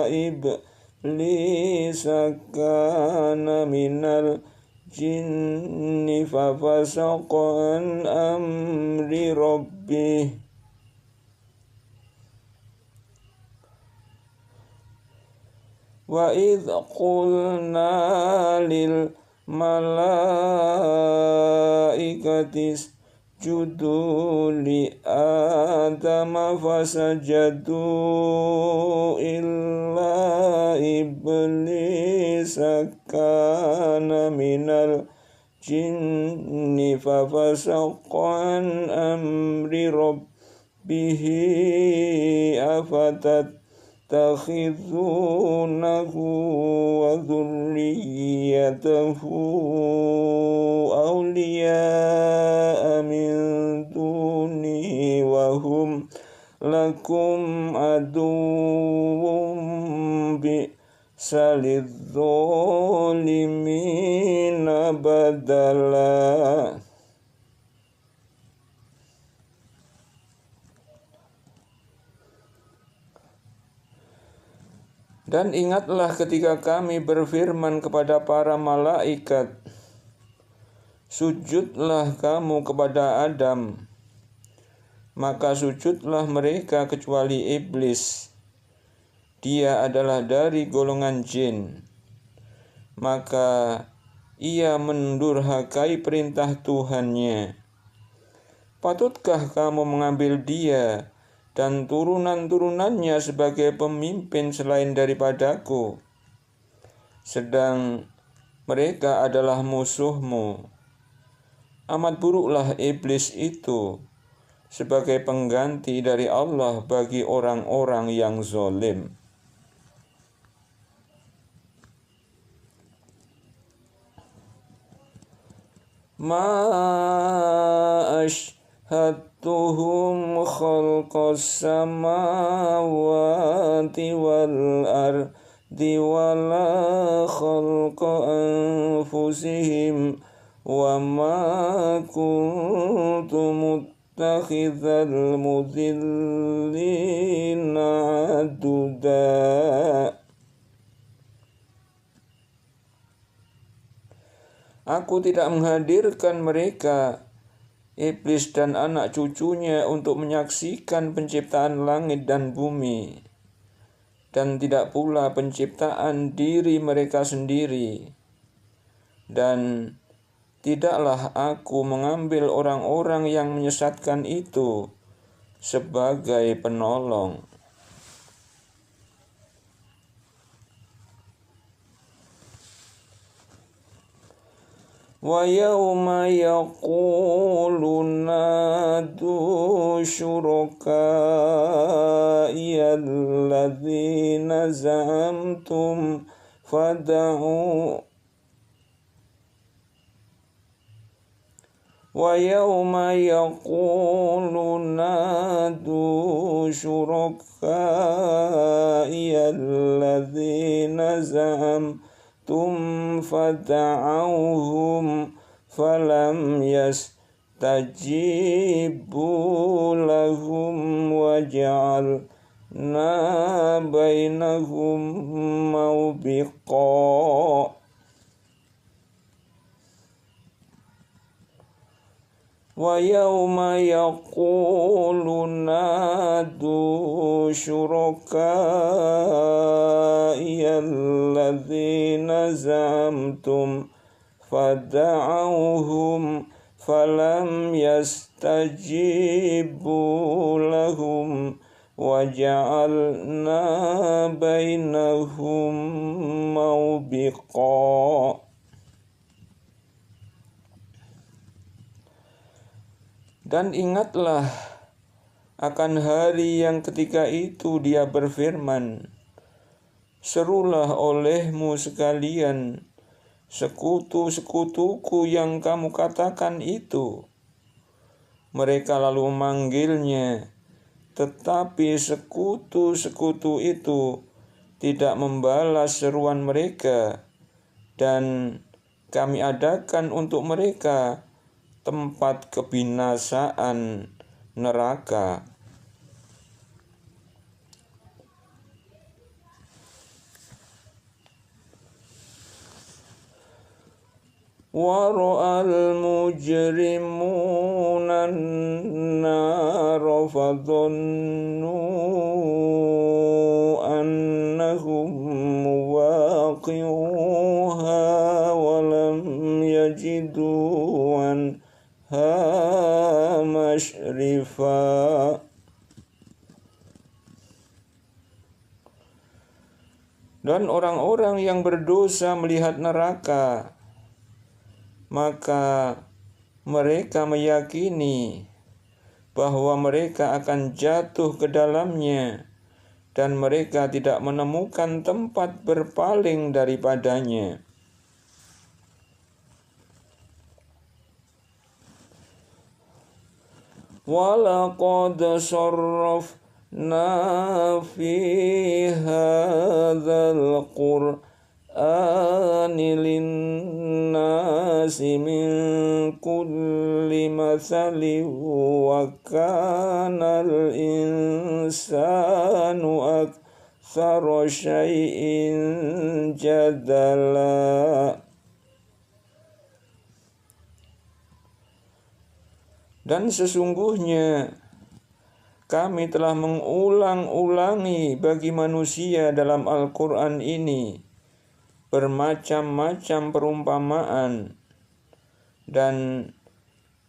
iblisa kana minal jinni fafasaqa an amri rabbih. Wa idh qulna lil malaikati isjudu li adama fasajadu illa iblisa kana minal jinni fafasaqa an amri rabbihi afatattakhizunahu wa dhurriyyatahu awliya'a min duni wa hum lakum aduwwum bi'sa lidh-dhalimina badala. Dan ingatlah ketika kami berfirman kepada para malaikat, sujudlah kamu kepada Adam. Maka sujudlah mereka kecuali iblis. Dia adalah dari golongan jin. Maka ia mendurhakai perintah Tuhannya. Patutkah kamu mengambil dia dan turunan-turunannya sebagai pemimpin selain daripadaku, sedang mereka adalah musuhmu? Amat buruklah iblis itu sebagai pengganti dari Allah bagi orang-orang yang zalim. Ashhadtuhum khalqas samawati wal ardi wala khalqa anfusihim wa ma kuntu muttakhidhal mudillina aduda. Aku tidak menghadirkan mereka, iblis dan anak cucunya, untuk menyaksikan penciptaan langit dan bumi, dan tidak pula penciptaan diri mereka sendiri. Dan tidaklah aku mengambil orang-orang yang menyesatkan itu sebagai penolong. Wa yawma yaqulu nadu syuraka'i alladzina za'amtum fada'u Wa yawma yaqulu nadu syuraka'i alladzina za'amtum fada'auhum falam yastajibu lahum waja'alna bainahum mawbiqa. Wa yawma yaqulu nadu syuraka'i alladzina za'amtum fada'auhum falam yastajibu lahum waja'alna bainahum mawbiqa. Dan ingatlah akan hari yang ketika itu Dia berfirman, serulah olehmu sekalian sekutu-sekutuku yang kamu katakan itu. Mereka lalu memanggilnya, tetapi sekutu-sekutu itu tidak membalas seruan mereka, dan kami adakan untuk mereka tempat kebinasaan neraka. Wa ra'al mujrimuna an-nara fadhannu annahum waqi'uha wa lam yajidu masyrifa. Dan orang-orang yang berdosa melihat neraka, maka mereka meyakini bahwa mereka akan jatuh ke dalamnya, dan mereka tidak menemukan tempat berpaling daripadanya. Walaqad sarrafna fi hadzal qur'ani linnasi min kulli matsalin wa kana al-insanu aktsara syai'in jadala. Dan sesungguhnya kami telah mengulang-ulangi bagi manusia dalam Al-Quran ini bermacam-macam perumpamaan, dan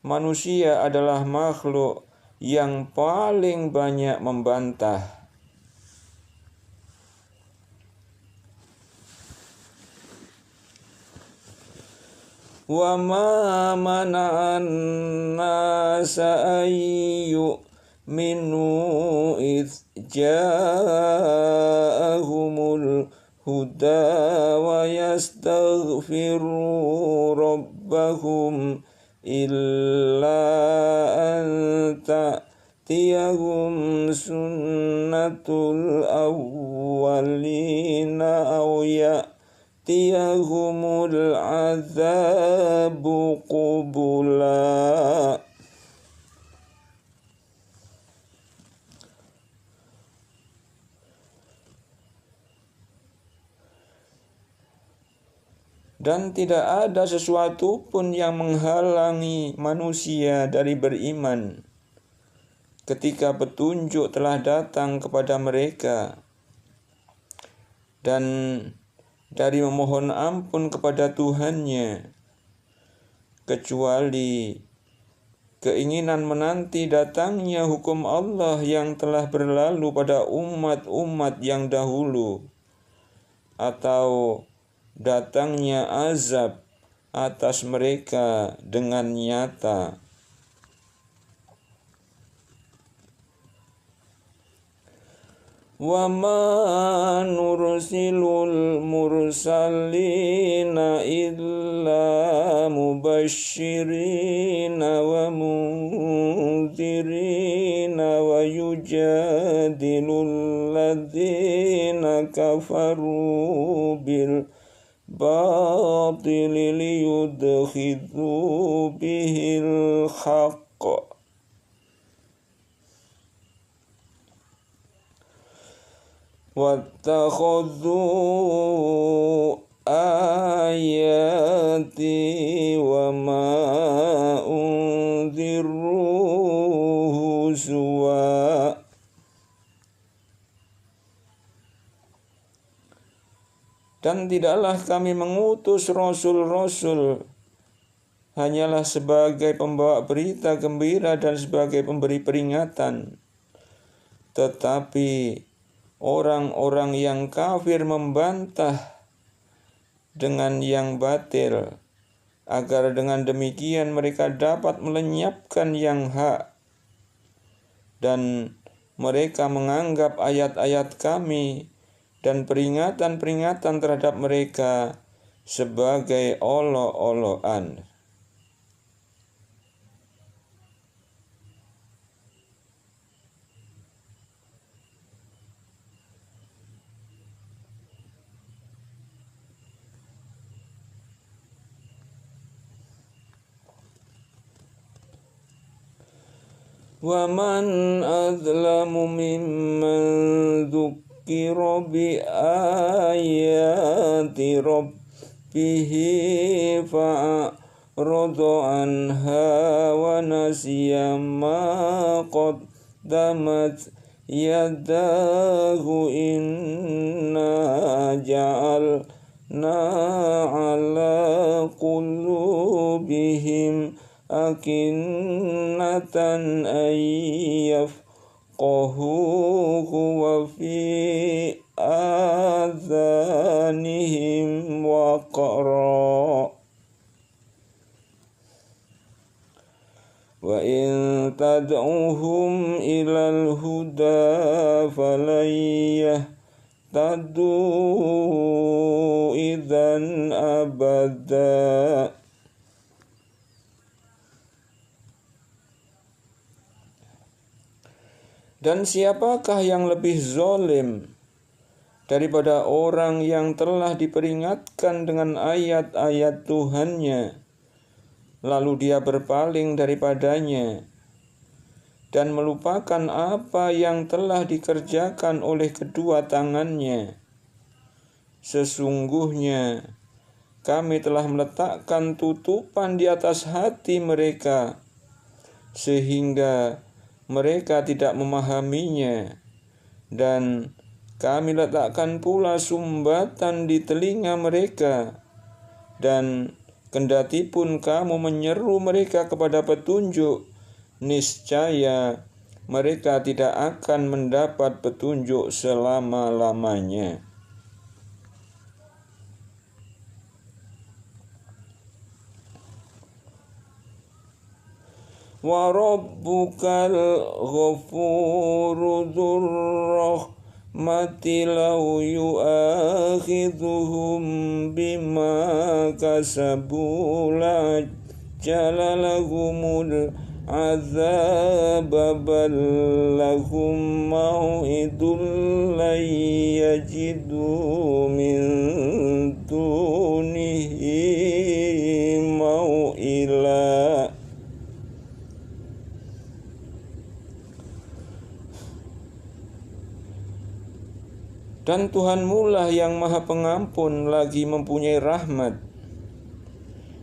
manusia adalah makhluk yang paling banyak membantah. Wa ma mana'an nasa ayyu minu idh ja'ahumul huda wa yastaghfiru rabbahum illa an ta'tiyahum sunnatul awwalina aw ya'tiyahumul azabu qubula. Dan tidak ada sesuatu pun yang menghalangi manusia dari beriman ketika petunjuk telah datang kepada mereka, dan dari memohon ampun kepada Tuhannya, kecuali keinginan menanti datangnya hukum Allah yang telah berlalu pada umat-umat yang dahulu, atau datangnya azab atas mereka dengan nyata. Wa ma nursilul mursalina illa mubashshirina wa munzirina wa yujadilul ladzina kafaru bil batili liyudkhidhu bihil haqq wattakhadhu ayati wa ma unziru huzwa. Dan tidaklah kami mengutus rasul-rasul hanyalah sebagai pembawa berita gembira dan sebagai pemberi peringatan. Tetapi orang-orang yang kafir membantah dengan yang batil, agar dengan demikian mereka dapat melenyapkan yang hak. Dan mereka menganggap ayat-ayat kami dan peringatan-peringatan terhadap mereka sebagai olok-olokan. Wa man azlamu mimman dzukira bi ayati rabbihi fa'arada anha wa nasiya ma qaddamat yadahu inna ja'alna ala qulubihim akinnatan ayyafqahuhu wa fi adhanihim waqra wa in tad'uhum ilal huda falan yahtadu idzan abada. Dan siapakah yang lebih zalim daripada orang yang telah diperingatkan dengan ayat-ayat Tuhannya, lalu dia berpaling daripadanya, dan melupakan apa yang telah dikerjakan oleh kedua tangannya. Sesungguhnya kami telah meletakkan tutupan di atas hati mereka, sehingga mereka tidak memahaminya, dan kami letakkan pula sumbatan di telinga mereka, dan kendati pun kamu menyeru mereka kepada petunjuk, niscaya mereka tidak akan mendapat petunjuk selama-lamanya. Wa rabbukal ghafuru dzur rahmati law yu'akhidhuhum bima kasabu la jalalahumul azab bal lahum mau'idul la yajidu min dunihi mau'ila. Dan Tuhanmu lah yang Maha Pengampun lagi mempunyai rahmat.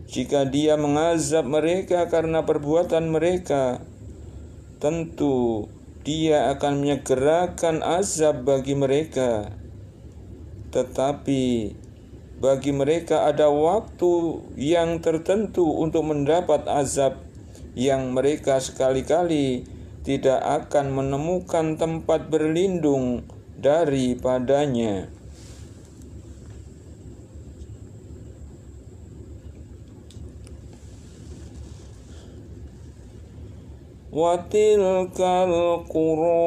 Jika Dia mengazab mereka karena perbuatan mereka, tentu Dia akan menyegerakan azab bagi mereka. Tetapi bagi mereka ada waktu yang tertentu untuk mendapat azab yang mereka sekali-kali tidak akan menemukan tempat berlindung daripadanya. Wa tilkal qura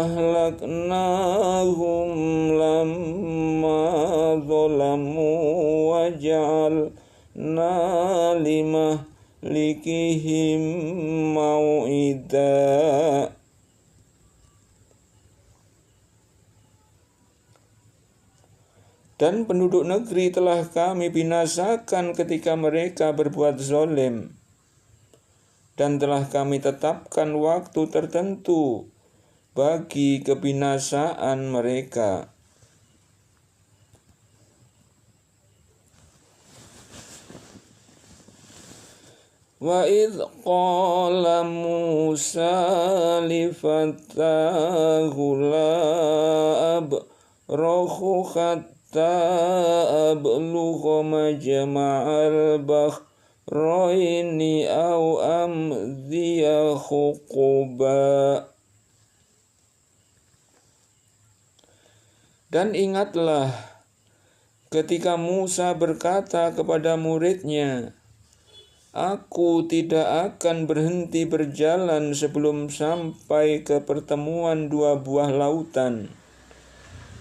ahlaknahum lamma zalamu wa ja'alna limahlikihim mau'ida. Dan penduduk negeri telah kami binasakan ketika mereka berbuat zalim, dan telah kami tetapkan waktu tertentu bagi kebinasaan mereka. Wa idh qala Musa li fatahu la abrahu ablugha majma'al bahraini aw amdhiya huquba. Dan ingatlah ketika Musa berkata kepada muridnya, Aku tidak akan berhenti berjalan sebelum sampai ke pertemuan dua buah lautan,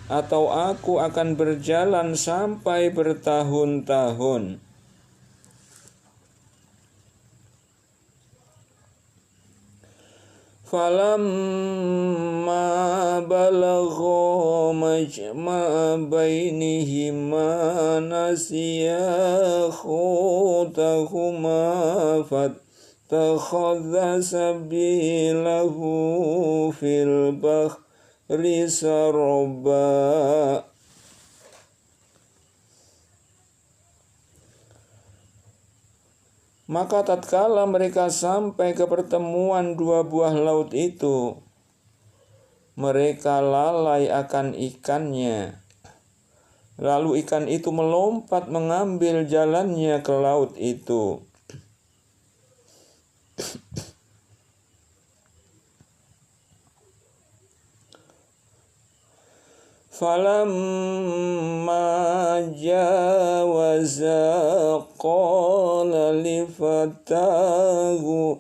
atau aku akan berjalan sampai bertahun-tahun. Falamma balagha majma'a bainihima nasiya khutahuma fattakhadha sabilahu fil bahri saraba. Maka tatkala mereka sampai ke pertemuan dua buah laut itu, mereka lalai akan ikannya. Lalu ikan itu melompat mengambil jalannya ke laut itu. Falamma jawaza qala li fatahu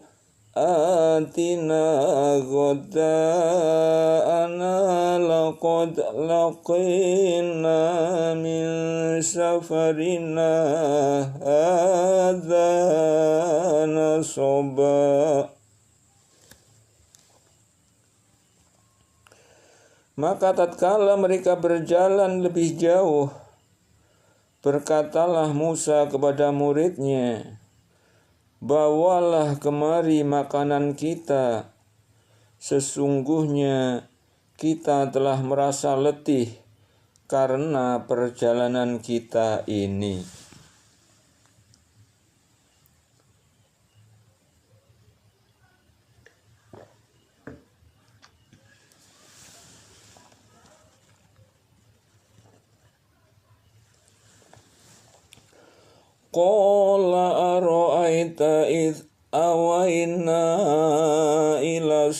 atina ghada'ana laqad laqina min safarina hadza nasaba. Maka tatkala mereka berjalan lebih jauh, berkatalah Musa kepada muridnya, bawalah kemari makanan kita. Sesungguhnya kita telah merasa letih karena perjalanan kita ini. Qala ara'aita idh awayna ila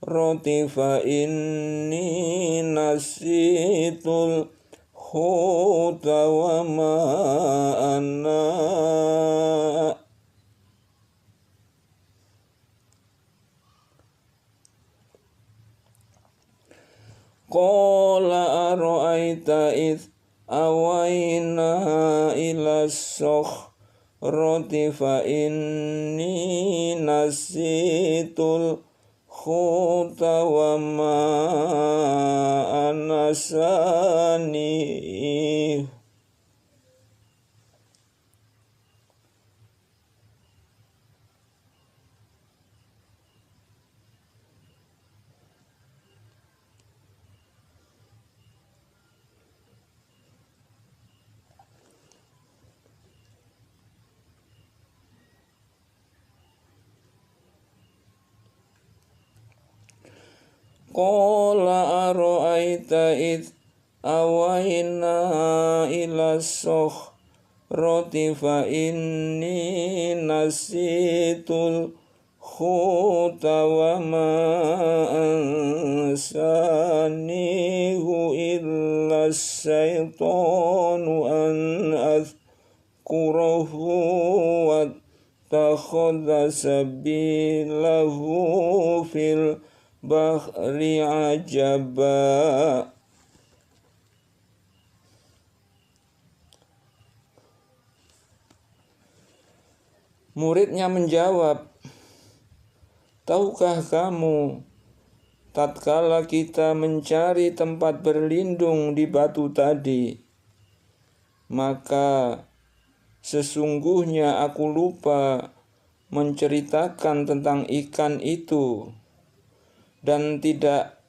roti fa inni nasitul huta wa ma ana Qala ara'aita idh awayna ila roti fa inni nasitul huta wa ma anasani. Qala ara'aita idh awayna ila roti fa inni nasitul huta wa ma ansanihu illa syaitanu an azkurahu wa takhadha sabilahu fil bahri ajaba. Muridnya menjawab, tahukah kamu, tatkala kita mencari tempat berlindung di batu tadi, maka sesungguhnya aku lupa menceritakan tentang ikan itu, dan tidak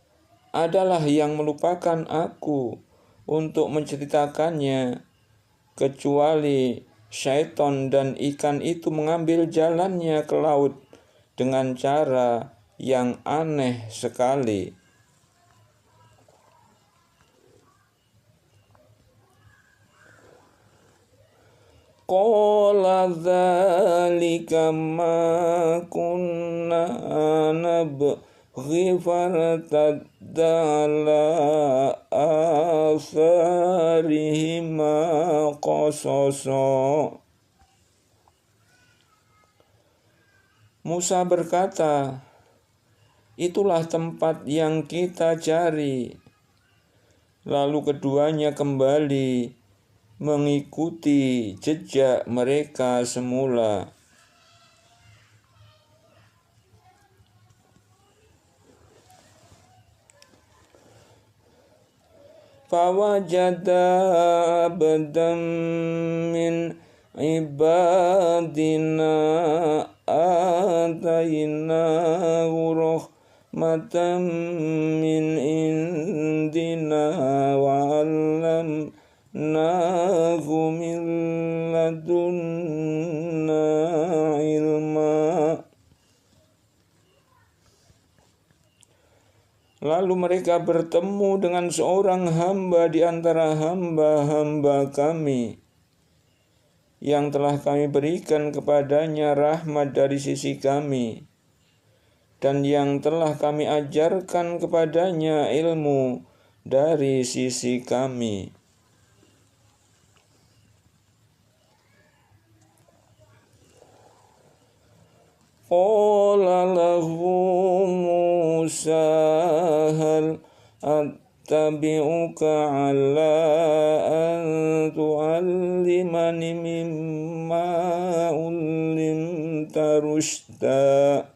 adalah yang melupakan aku untuk menceritakannya, kecuali syaitan dan ikan itu mengambil jalannya ke laut dengan cara yang aneh sekali. Qala dzalika ma kunna nabghi fartadda ala atharihima qasasa. Musa berkata, itulah tempat yang kita cari. Lalu keduanya kembali mengikuti jejak mereka semula. Fawajada abdan min ibadina atainahu rahmatan min indina wa allamnahu min ladunna ilma. Lalu mereka bertemu dengan seorang hamba di antara hamba-hamba kami, yang telah kami berikan kepadanya rahmat dari sisi kami, dan yang telah kami ajarkan kepadanya ilmu dari sisi kami. Qala lahu Musa hal attabi'uka ala an tu'allimani mimma ullimta rushda.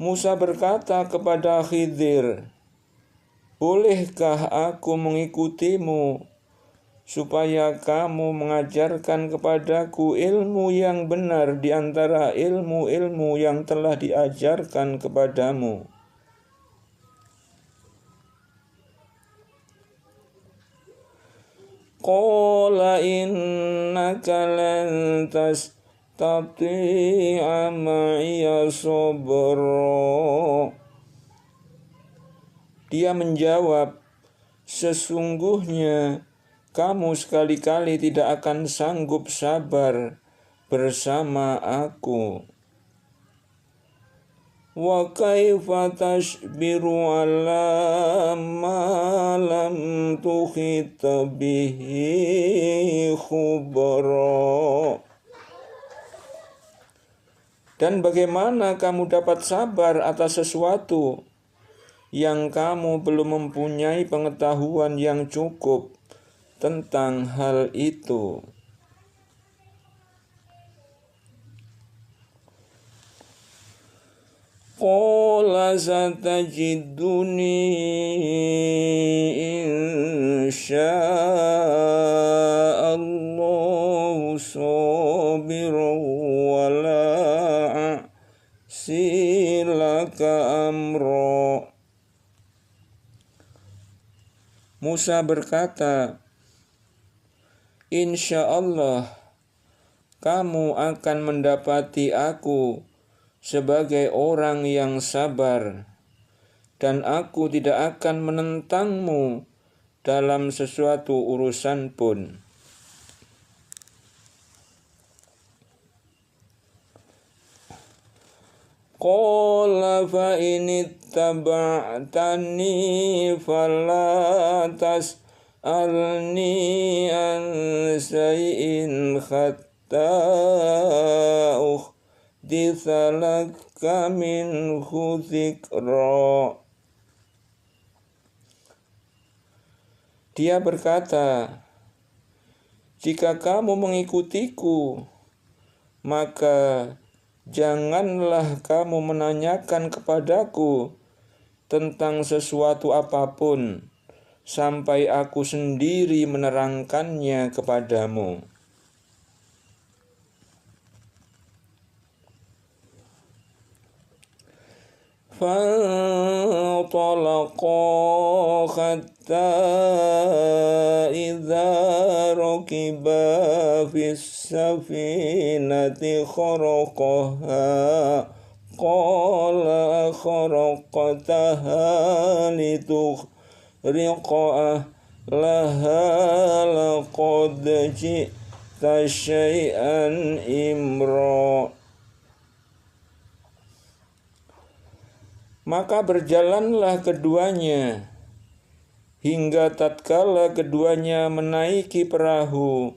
Musa berkata kepada Khidir, bolehkah aku mengikutimu supaya kamu mengajarkan kepadaku ilmu yang benar di antara ilmu-ilmu yang telah diajarkan kepadamu. Qala innaka lan tastati'a ma'iya sabra. Dia menjawab, sesungguhnya kamu sekali-kali tidak akan sanggup sabar bersama aku. Wa kaifa tasbiru ala ma lam tuhit bihi khubra. Dan bagaimana kamu dapat sabar atas sesuatu yang kamu belum mempunyai pengetahuan yang cukup tentang hal itu? Qala satajiduni insya'allahu sabiran wa la a'silaka amra. Musa berkata, insya Allah kamu akan mendapati aku sebagai orang yang sabar, dan aku tidak akan menentangmu dalam sesuatu urusan pun. Qala fa in ittaba'tani fala tas'alni an shay'in hatta dithalaka minhu dzikra. Dia berkata, jika kamu mengikutiku, maka janganlah kamu menanyakan kepadaku tentang sesuatu apapun sampai aku sendiri menerangkannya kepadamu. فانطلقا حتى إذا ركبا في السفينة خرقها قال أخرقتها لتغرق أهلها لقد جئت شيئا إمرا. Maka berjalanlah keduanya hingga tatkala keduanya menaiki perahu,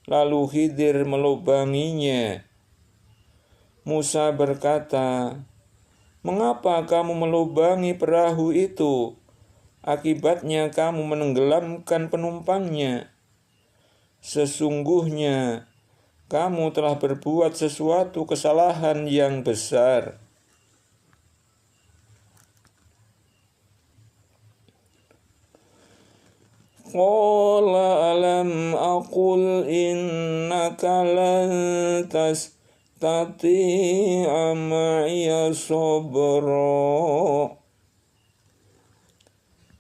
lalu Khidir melubanginya. Musa berkata, mengapa kamu melubangi perahu itu? Akibatnya kamu menenggelamkan penumpangnya. Sesungguhnya kamu telah berbuat sesuatu kesalahan yang besar. Qala alam aqul innaka lan tastati'a ma'iya sabra.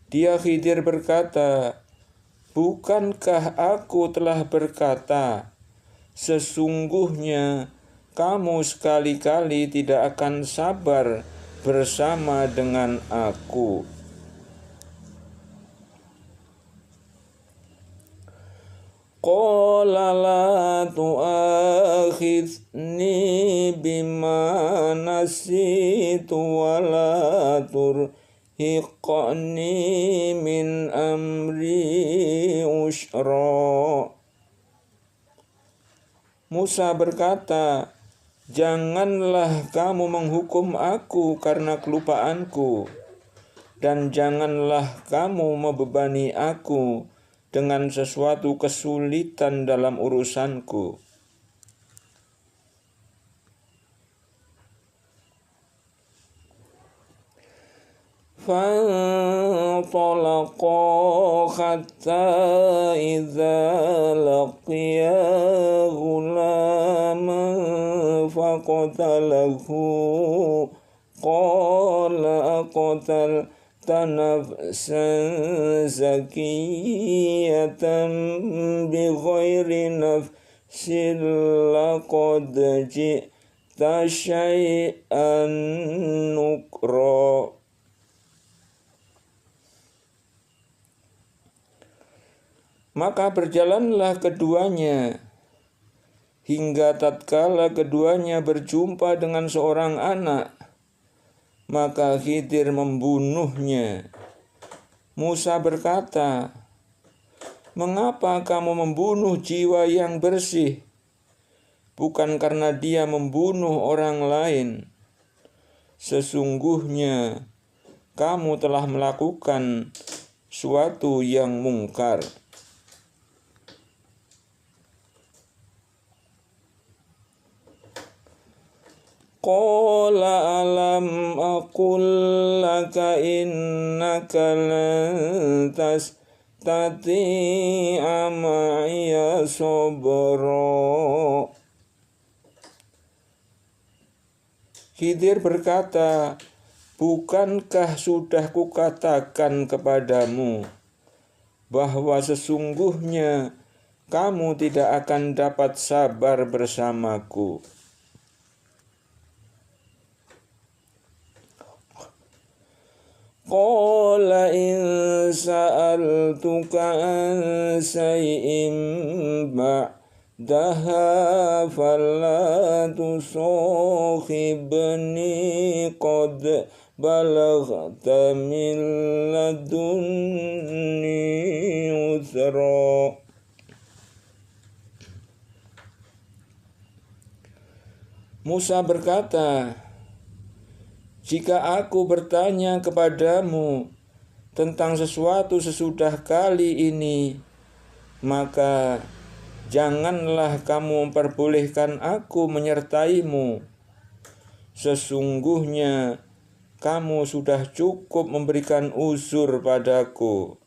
Dia Khidir berkata, bukankah aku telah berkata, sesungguhnya kamu sekali-kali tidak akan sabar bersama dengan aku. Qala la tu'akhidni bima nasitu wa la turhiqni min amri usra. Musa berkata, janganlah kamu menghukum aku karena kelupaanku, dan janganlah kamu membebani aku dengan sesuatu kesulitan dalam urusanku. Fantalaqā فانطلقا حتى إذا لقيا غلاما فقتله قال أقتلت نفسا زكية بغير نفس لقد جئت شيئا نكرا. Maka berjalanlah keduanya hingga tatkala keduanya berjumpa dengan seorang anak, maka Khidir membunuhnya. Musa berkata, "Mengapa kamu membunuh jiwa yang bersih? Bukan karena dia membunuh orang lain. Sesungguhnya kamu telah melakukan suatu yang mungkar." Qala alam aqul laka innaka lan tastati'a ma'iya sabra. Khidir berkata, "Bukankah sudah kukatakan kepadamu bahwa sesungguhnya kamu tidak akan dapat sabar bersamaku?" Qala in sa'altuka an shay'in ba'daha fala tusakhibni qad balaghta min ladunni uzra. Musa berkata, "Jika aku bertanya kepadamu tentang sesuatu sesudah kali ini, maka janganlah kamu memperbolehkan aku menyertaimu. Sesungguhnya kamu sudah cukup memberikan uzur padaku."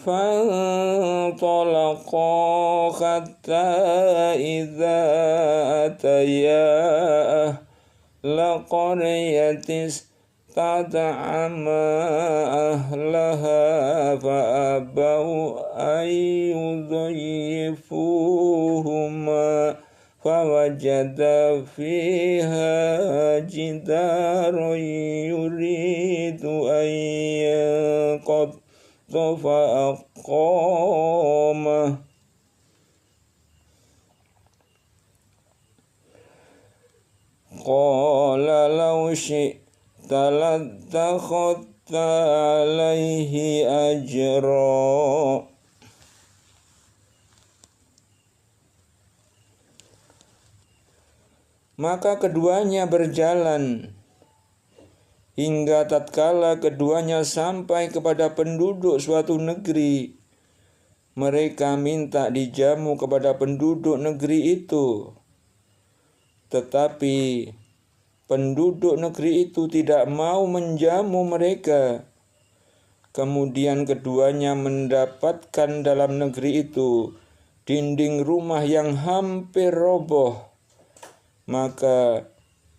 فانطلقا حتى إذا أتيا أهل قرية استطعما أهلها فأبوا أن يضيفوهما فوجدا فيها جدارا يريد أن ينقض فأقامه قال لو شئت لاتخذت عليه أجرا. Maka keduanya berjalan hingga tatkala keduanya sampai kepada penduduk suatu negeri. Mereka minta dijamu kepada penduduk negeri itu, tetapi penduduk negeri itu tidak mau menjamu mereka. Kemudian keduanya mendapatkan dalam negeri itu dinding rumah yang hampir roboh. Maka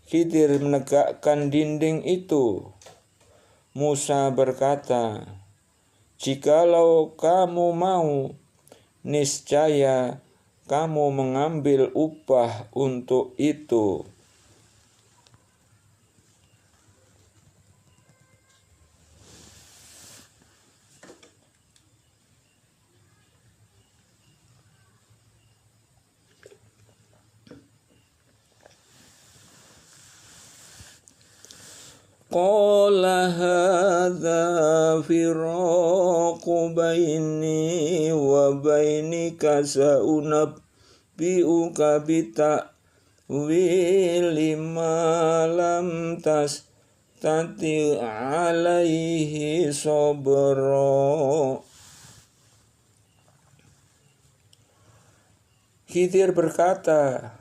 Khidir menegakkan dinding itu. Musa berkata, "Jikalau kamu mau, niscaya kamu mengambil upah untuk itu." Qala hadza firaqu baini wa bainika sa'unabbi'uka bita'wili ma lam tastati' alaihi sabra. Khidir berkata,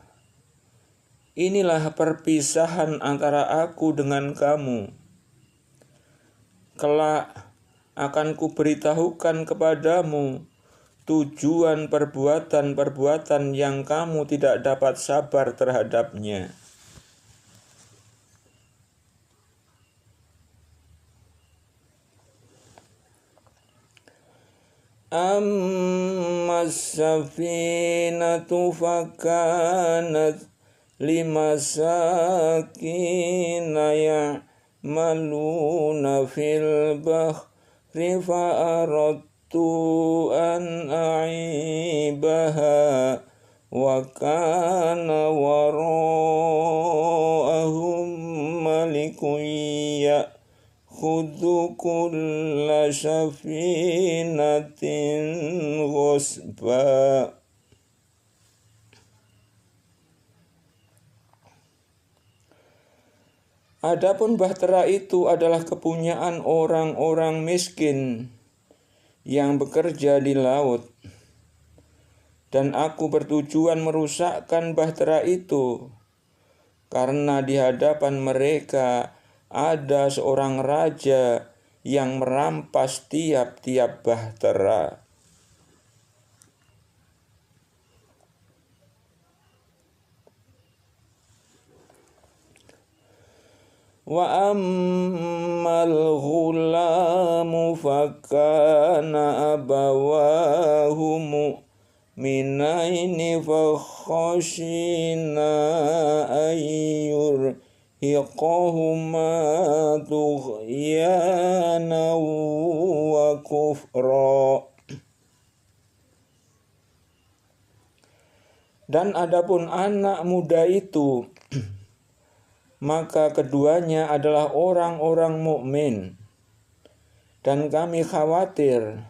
inilah perpisahan antara aku dengan kamu. Kelak akan kuberitahukan kepadamu tujuan perbuatan-perbuatan yang kamu tidak dapat sabar terhadapnya. Amma as-safinatu fakanat limasakina ya'maluna fil bahri fa'aradtu an a'ibaha wa kana wara'ahum malikun khudhu kulla safinatin ghusba. Adapun bahtera itu adalah kepunyaan orang-orang miskin yang bekerja di laut, dan aku bertujuan merusakkan bahtera itu karena di hadapan mereka ada seorang raja yang merampas tiap-tiap bahtera. Wa ammal ghulamu fakana abawahu mu'minaini fakhashina ayyur hiqahuma tughyana wa kufra. Dan adapun anak muda itu, maka keduanya adalah orang-orang mukmin, dan kami khawatir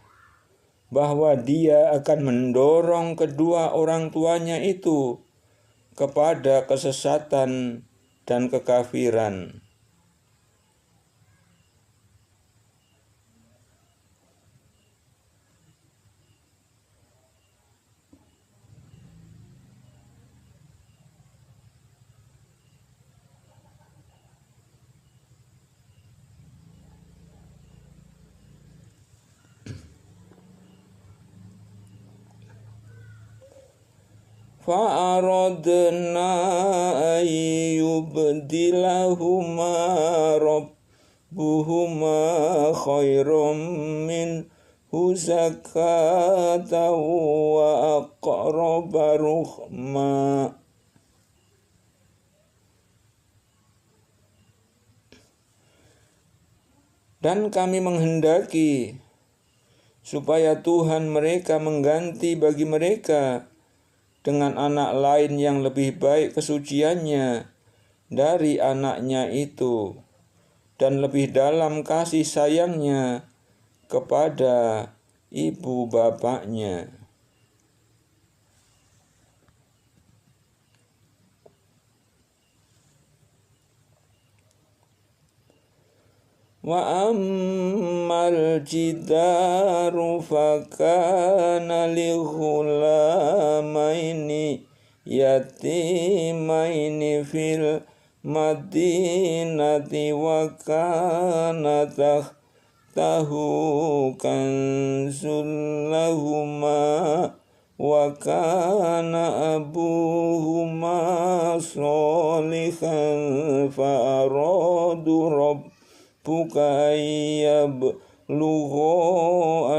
bahwa dia akan mendorong kedua orang tuanya itu kepada kesesatan dan kekafiran. Fa'aradna ayyubdilahuma rabbuhuma khairum minhu zakatan wa aqraba ruhma. Dan kami menghendaki supaya Tuhan mereka mengganti bagi mereka dengan anak lain yang lebih baik kesuciannya dari anaknya itu, dan lebih dalam kasih sayangnya kepada ibu bapaknya. Wa ammal jidaru fakana li ghulamaini yatimaini fil madinati wa kana tahtahu kanzul lahuma wa kana abuhuma sholihan fa aradu rabbuka yablugha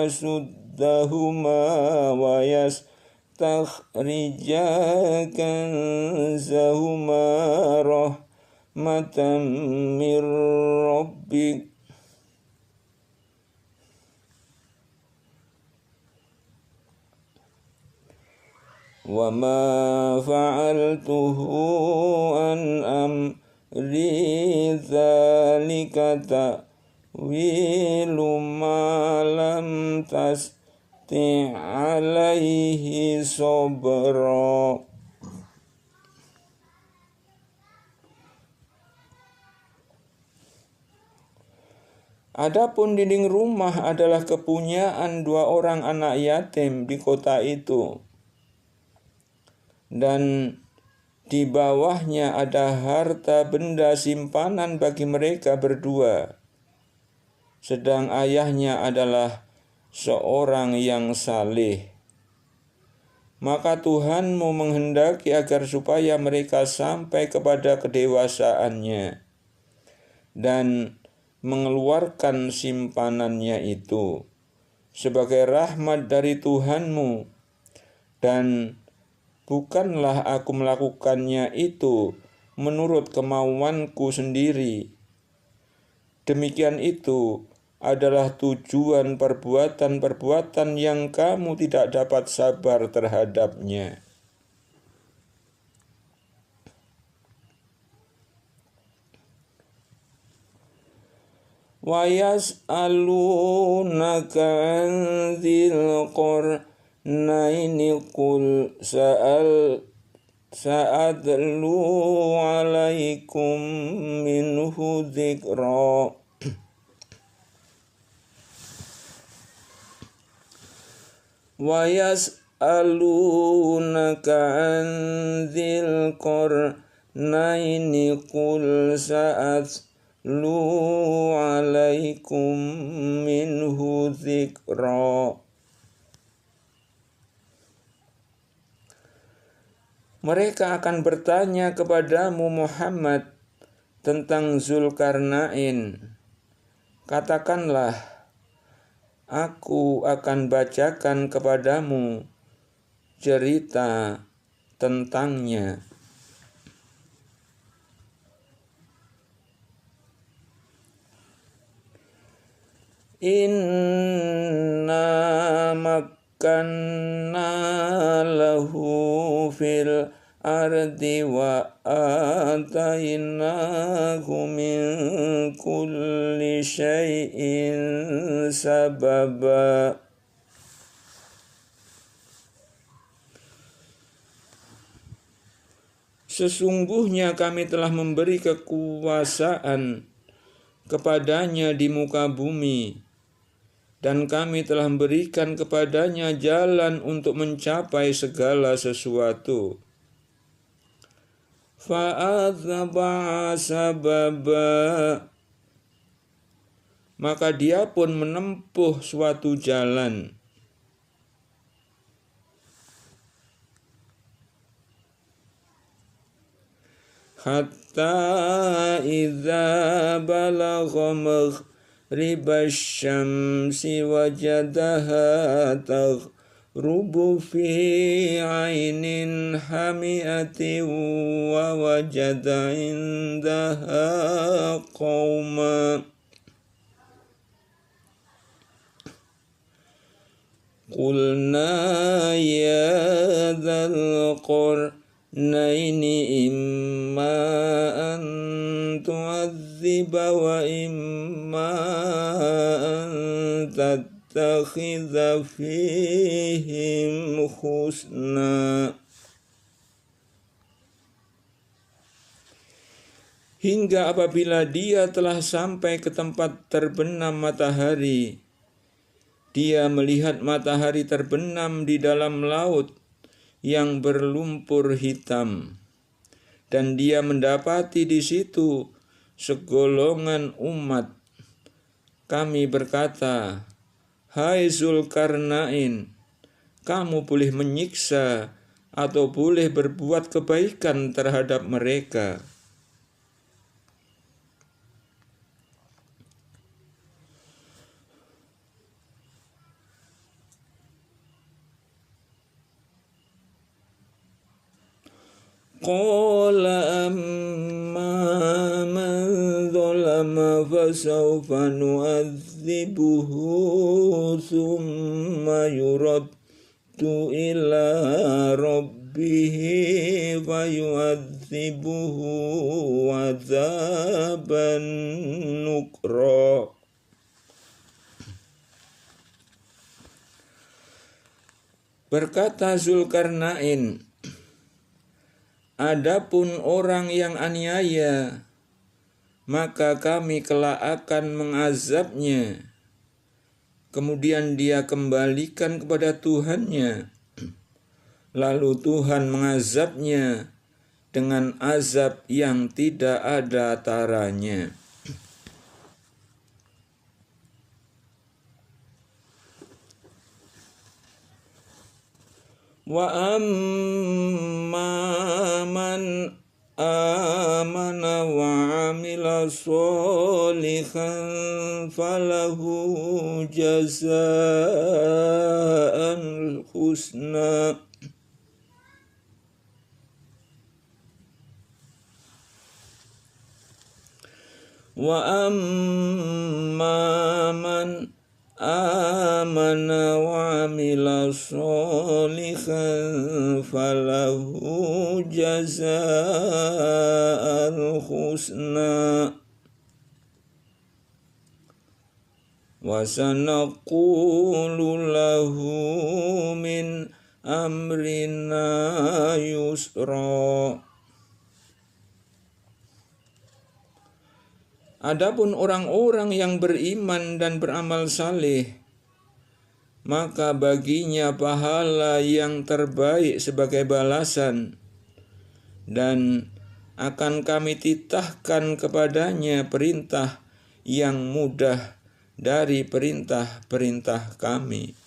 ashuddahuma wa yastakhrija kanzahuma rahmatan mir rabbik wa ma fa'altuhu an amri dzalika ta'wilu ma lam tasti' alaihi sabra. Adapun dinding rumah adalah kepunyaan dua orang anak yatim di kota itu, dan Di bawahnya ada harta benda simpanan bagi mereka berdua, sedang ayahnya adalah seorang yang saleh. Maka Tuhanmu menghendaki agar supaya mereka sampai kepada kedewasaannya dan mengeluarkan simpanannya itu sebagai rahmat dari Tuhanmu, dan bukanlah aku melakukannya itu menurut kemauanku sendiri. Demikian itu adalah tujuan perbuatan-perbuatan yang kamu tidak dapat sabar terhadapnya. Wa yas'alunaka 'anil qarnaini qul sa'adlu 'alaikum minhu dzikra. Wa yas'alunaka 'anil qarnaini qul sa'atlu 'alaikum minhu dzikra. Mereka akan bertanya kepadamu Muhammad tentang Zulkarnain. Katakanlah, aku akan bacakan kepadamu cerita tentangnya. Inna makkanna lahu fil ardi wa atainahu min kulli syai'in sababa. Sesungguhnya kami telah memberi kekuasaan kepadanya di muka bumi, dan kami telah memberikan kepadanya jalan untuk mencapai segala sesuatu. Fa'atba'a sababa, maka dia pun menempuh suatu jalan. Hatta idza balagha maghribasy syamsi wajadaha taghrubu fi 'ainin hami'atin wa wajada 'indaha qauma. Qulna ya dzal qarnaini imma an tu'adziba wa imma an tattakhidha fihim husna. Hingga apabila dia telah sampai ke tempat terbenam matahari, dia melihat matahari terbenam di dalam laut yang berlumpur hitam, dan dia mendapati di situ segolongan umat. Kami berkata, hai Zulkarnain, kamu boleh menyiksa atau boleh berbuat kebaikan terhadap mereka. Qala amma man zalama fasawfa nu'adzibuhu thumma yuraddu ila rabbihi fayu'adzibuhu 'adzaban nukra. Berkata Zulkarnain, adapun orang yang aniaya, maka kami kelak akan mengazabnya. Kemudian dia kembalikan kepada Tuhannya. Lalu Tuhan mengazabnya dengan azab yang tidak ada taranya. Wa amma man amana wa amila sholihan falahu jazaa'an husna. Wa amma man amana wa amila sholihan falahu jazaa'al husna wa sanaqulu lahu min amrina yusra. Adapun orang-orang yang beriman dan beramal saleh, maka baginya pahala yang terbaik sebagai balasan, dan akan kami titahkan kepadanya perintah yang mudah dari perintah-perintah kami.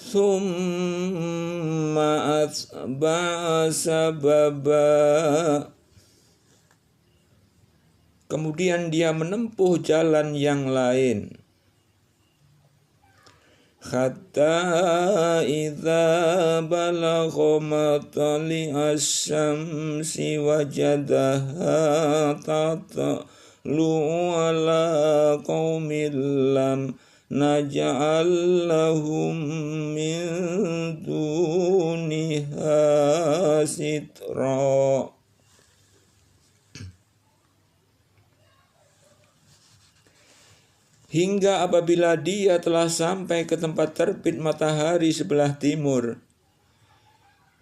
Summa atba'a sababa. Kemudian dia menempuh jalan yang lain. Hatta idza balagha matli'as syamsi wajadaha tatlu'u ala qaumin lam naj'al lahum min duniha sitra. Hingga apabila dia telah sampai ke tempat terbit matahari sebelah timur,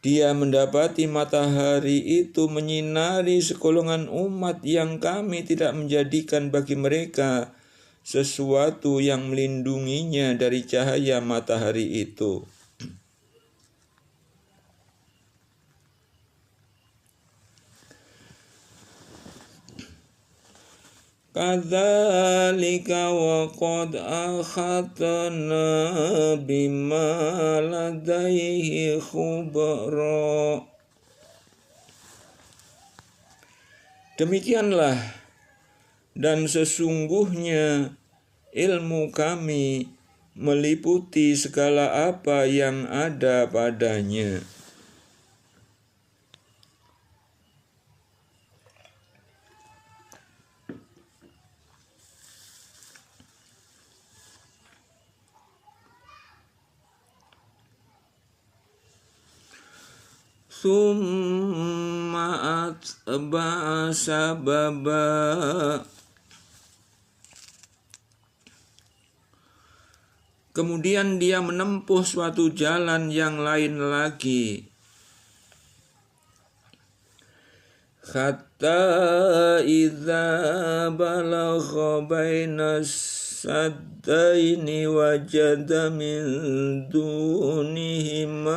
dia mendapati matahari itu menyinari segolongan umat yang kami tidak menjadikan bagi mereka sesuatu yang melindunginya dari cahaya matahari itu. Kadzalika wa qad akhatna bima ladaihi khubra. Demikianlah, dan sesungguhnya ilmu kami meliputi segala apa yang ada padanya. Summa atba'a sababa. Kemudian dia menempuh suatu jalan yang lain lagi. Hatta idza balagha bainas saddaini wajada min dunihima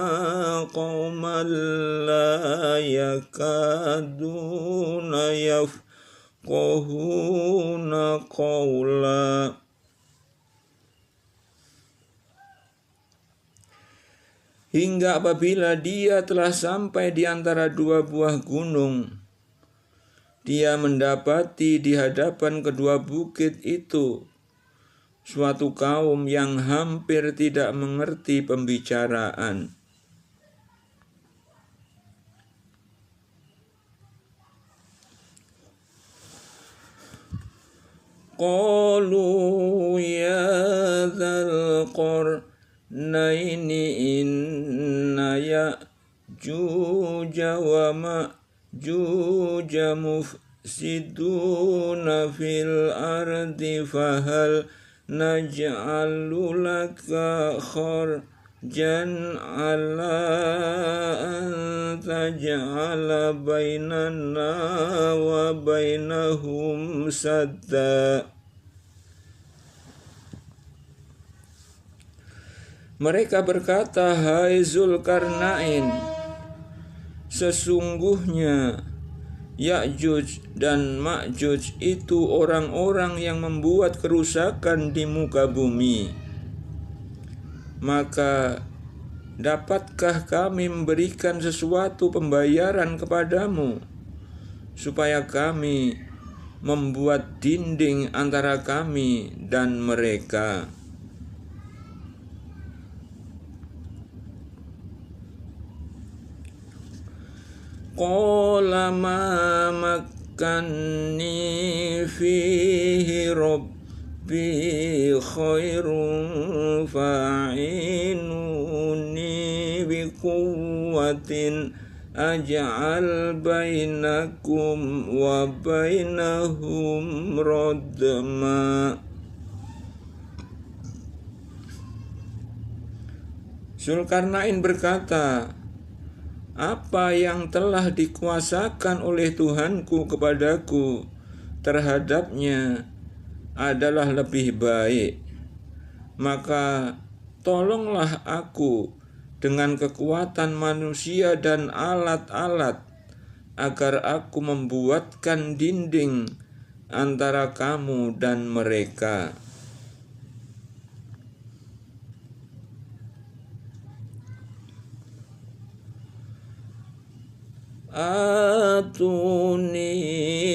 qauman la yakaduna yafqahuna qawla. Hingga apabila dia telah sampai di antara dua buah gunung, dia mendapati di hadapan kedua bukit itu suatu kaum yang hampir tidak mengerti pembicaraan. Qalu ya dzal qarnaini inna ya'juja wa ma'juja mufsiduna fil ardi fahal naj'alu laka kharjan ala an taj'ala bainana wa bainahum sadda. Mereka berkata, "Hai Zulkarnain, sesungguhnya Ya'juj dan Ma'juj itu orang-orang yang membuat kerusakan di muka bumi. Maka dapatkah kami memberikan sesuatu pembayaran kepadamu, supaya kami membuat dinding antara kami dan mereka?" Qala ma makkanni fihi rabbi khairun fa'inuni biquwwatin aj'al bainakum wa bainahum radma. Zulkarnain berkata, "Apa yang telah dikuasakan oleh Tuhanku kepadaku terhadapnya adalah lebih baik. Maka tolonglah aku dengan kekuatan manusia dan alat-alat, agar aku membuatkan dinding antara kamu dan mereka." Atuni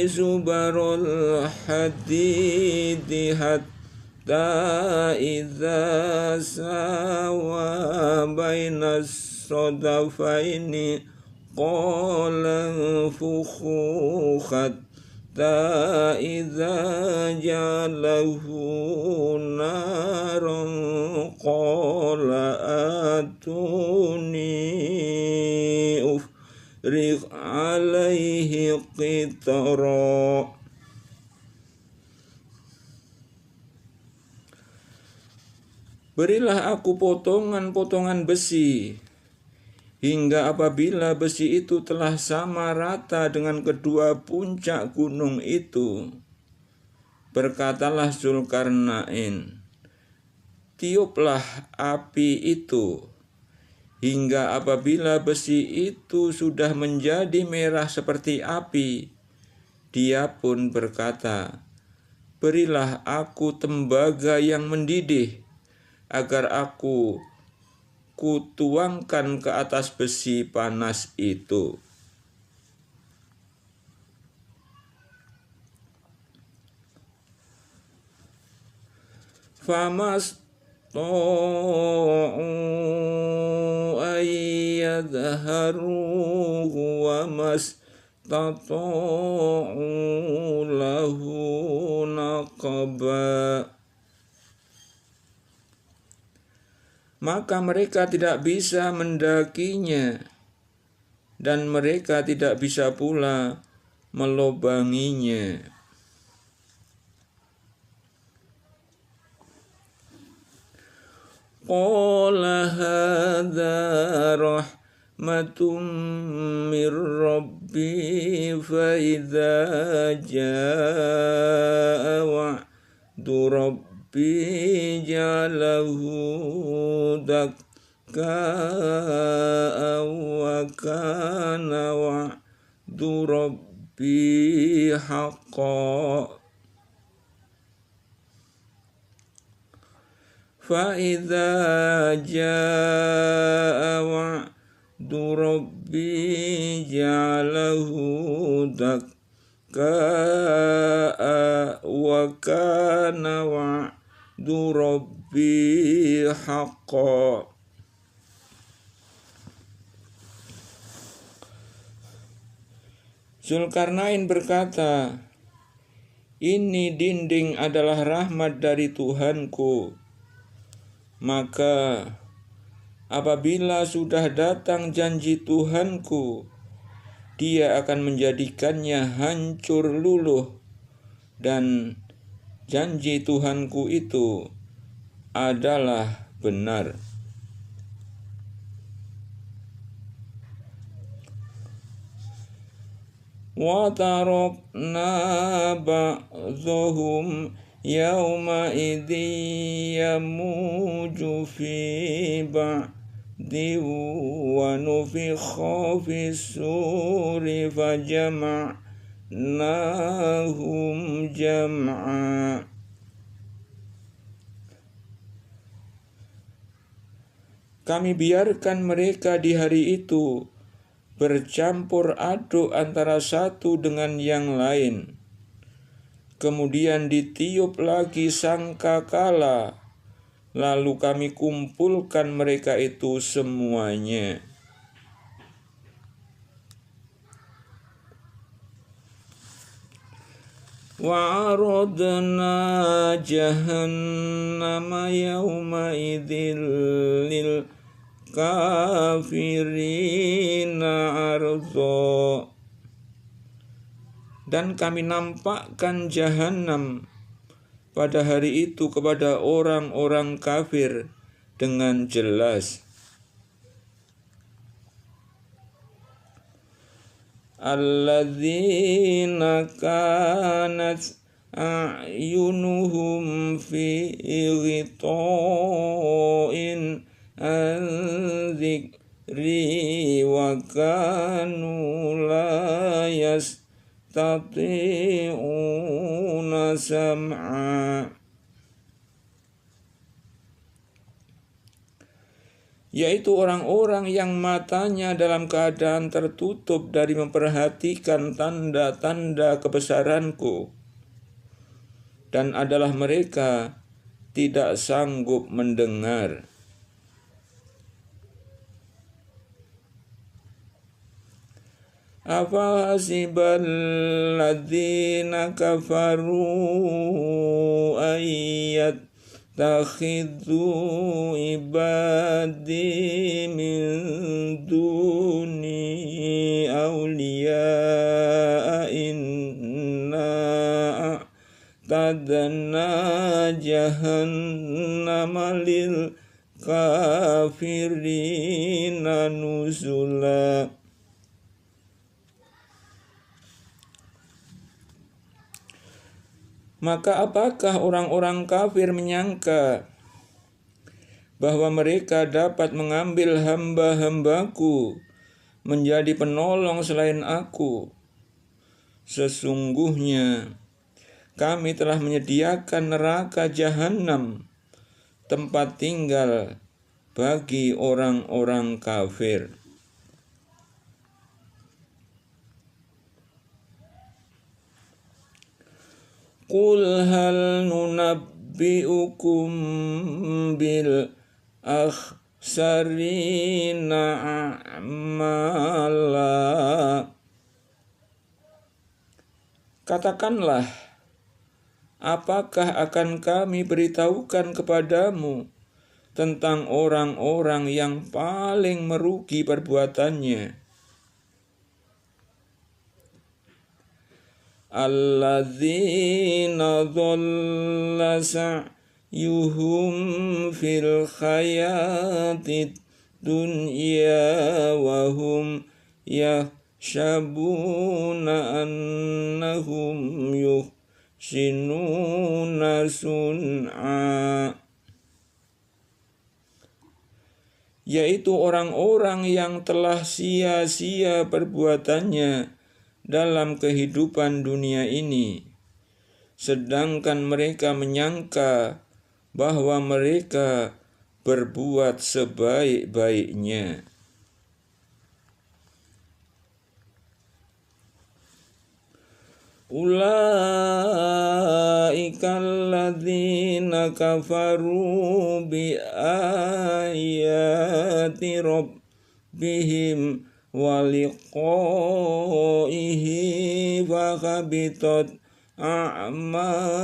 zubarul hadidi hatta idza sawa bainas sadafaini qala fukhu hatta idza jalahu naran qala atuni ufrigh alaihi qitara. Berilah aku potongan-potongan besi, hingga apabila besi itu telah sama rata dengan kedua puncak gunung itu, berkatalah Zulkarnain, "Tiuplah api itu," hingga apabila besi itu sudah menjadi merah seperti api. Dia pun berkata, "Berilah aku tembaga yang mendidih, agar aku kutuangkan ke atas besi panas itu." Famas ayyadharuhu wa mastata'u lahu naqaba. Maka mereka tidak bisa mendakinya, dan mereka tidak bisa pula melobanginya. Qala hadza rahmatum mir rabbi fa idza jaa wa'du rabbi ja'alahu dakka wa kana wa'du rabbi haqqan. فَإِذَا جَاءَ وَعْدُ رَبِّي جَعَلَهُ دَكَّاءَ وَكَانَ وَعْدُ رَبِّي حَقًّا. Zulkarnain berkata, "Ini dinding adalah rahmat dari Tuhanku. Maka apabila sudah datang janji Tuhanku, Dia akan menjadikannya hancur luluh, dan janji Tuhanku itu adalah benar." Wa tarakna ba'dhum Yaumaidzi yamuju fi ba'di wa nufikha fis-suri fajama'nahum jam'a. Kami biarkan mereka di hari itu bercampur aduk antara satu dengan yang lain. Kemudian ditiup lagi sangkakala, lalu kami kumpulkan mereka itu semuanya. Wa aradna jahannama yawma idzil lil kafirina arza. Dan kami nampakkan jahanam pada hari itu kepada orang-orang kafir dengan jelas. Alladzina kanat a'yunuhum fi ghita'in an dzikri wa kanu la yastati'una sam'a. Yaitu orang-orang yang matanya dalam keadaan tertutup dari memperhatikan tanda-tanda kebesaranku, dan adalah mereka tidak sanggup mendengar. Afahasibal ladzina kafaru ayyat takhidhu ibadi min duni awliya inna a'tadna jahannama lil kafirina nuzula. Maka apakah orang-orang kafir menyangka bahwa mereka dapat mengambil hamba-hambaku menjadi penolong selain aku? Sesungguhnya kami telah menyediakan neraka jahanam, tempat tinggal bagi orang-orang kafir. Qul hal nunabbi'ukum bil akhsarina a'mala. Katakanlah, apakah akan kami beritahukan kepadamu tentang orang-orang yang paling merugi perbuatannya? Alladzina dhalla sa'yuhum fil khayatid dunya wa hum yahsabuna annahum yuhsinuna sun'a. Yaitu orang-orang yang telah sia-sia perbuatannya dalam kehidupan dunia ini, sedangkan mereka menyangka bahwa mereka berbuat sebaik-baiknya. Ulaika alladzina kafaru bi ayati rabbihim wa liqa'ihi fa habitat a'maluhum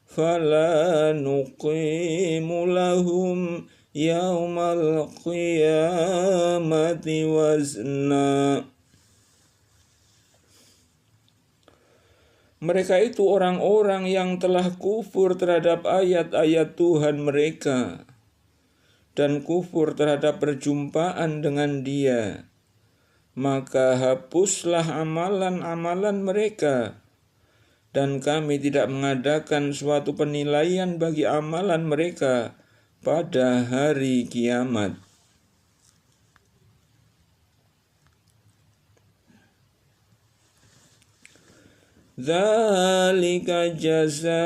fala nuqimu lahum yaumal qiyamati wazna. Mereka itu orang-orang yang telah kufur terhadap ayat-ayat Tuhan mereka dan kufur terhadap perjumpaan dengan Dia, maka hapuslah amalan-amalan mereka dan kami tidak mengadakan suatu penilaian bagi amalan mereka pada hari kiamat. Dzalika jazaa'uhum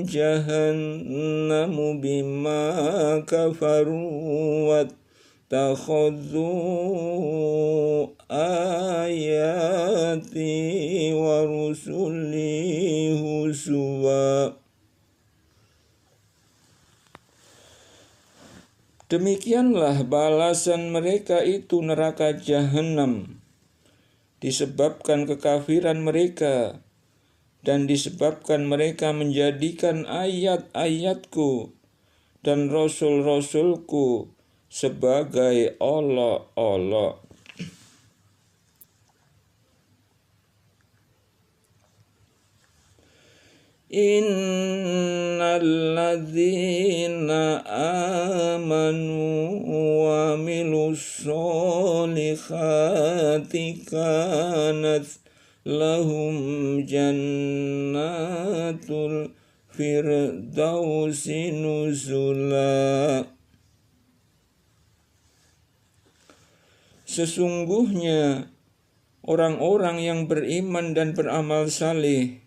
jahannamu bima kafaru wattakhadhu ayati wa rusuli huzwa. Demikianlah balasan mereka itu neraka jahanam, disebabkan kekafiran mereka dan disebabkan mereka menjadikan ayat-ayatku dan rasul-rasulku sebagai olok-olok. Innal ladzina amanu wa amilus solihati kanat lahum jannatul firdausi nuzula. Sesungguhnya orang-orang yang beriman dan beramal saleh,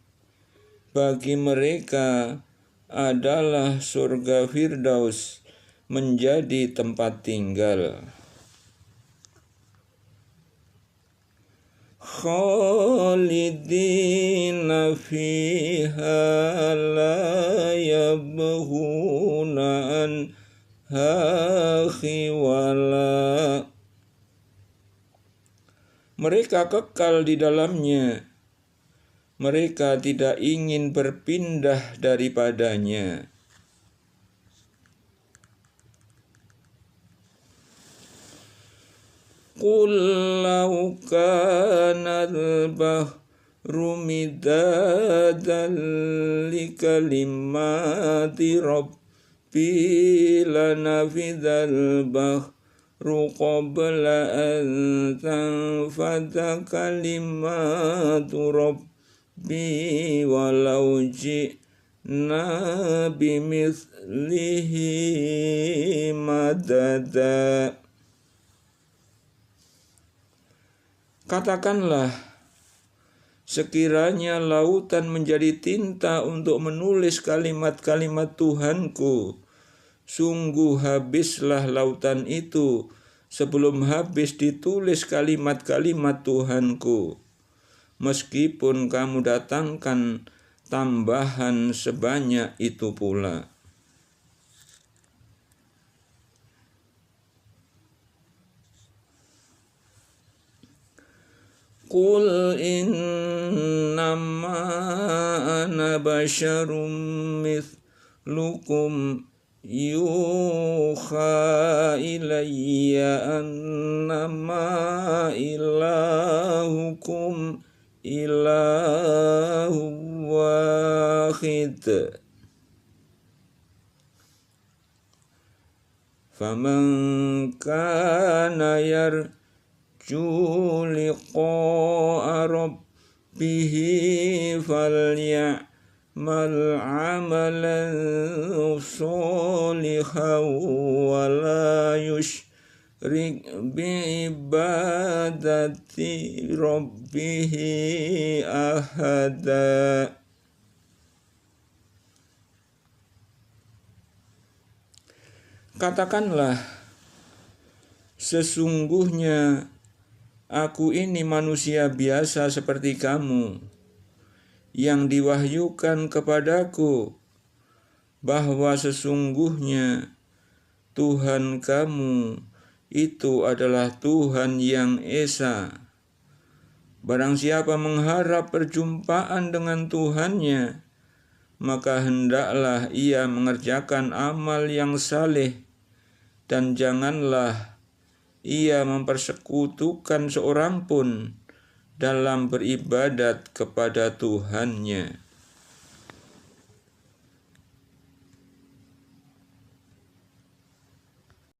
bagi mereka adalah surga Firdaus menjadi tempat tinggal. Khalidina fiha la yabghuna anha khiwala. Mereka kekal di dalamnya, mereka tidak ingin berpindah daripadanya. Qul law kana al-bahru midadan li kalimati rabbi lanafidhal bahru qabla an tanfada kalimatu rabbi walau ji'na bimithlihi madada. Katakanlah, sekiranya lautan menjadi tinta untuk menulis kalimat-kalimat Tuhanku, sungguh habislah lautan itu sebelum habis ditulis kalimat-kalimat Tuhanku. Meskipun kamu datangkan tambahan sebanyak itu pula. Qul innama ana basyarum mithlukum yuha ilayya annama ilahukum ilahu wahid. Faman kana yarju liqa'a rabbihi falya'mal 'amalan shalihan wa la yushrik bi'ibadati rabbihi ahada. Katakanlah, sesungguhnya aku ini manusia biasa seperti kamu, yang diwahyukan kepadaku bahwa sesungguhnya Tuhan kamu itu adalah Tuhan yang esa. Barang siapa mengharap perjumpaan dengan Tuhannya, maka hendaklah ia mengerjakan amal yang saleh, dan janganlah ia mempersekutukan seorang pun dalam beribadat kepada Tuhannya.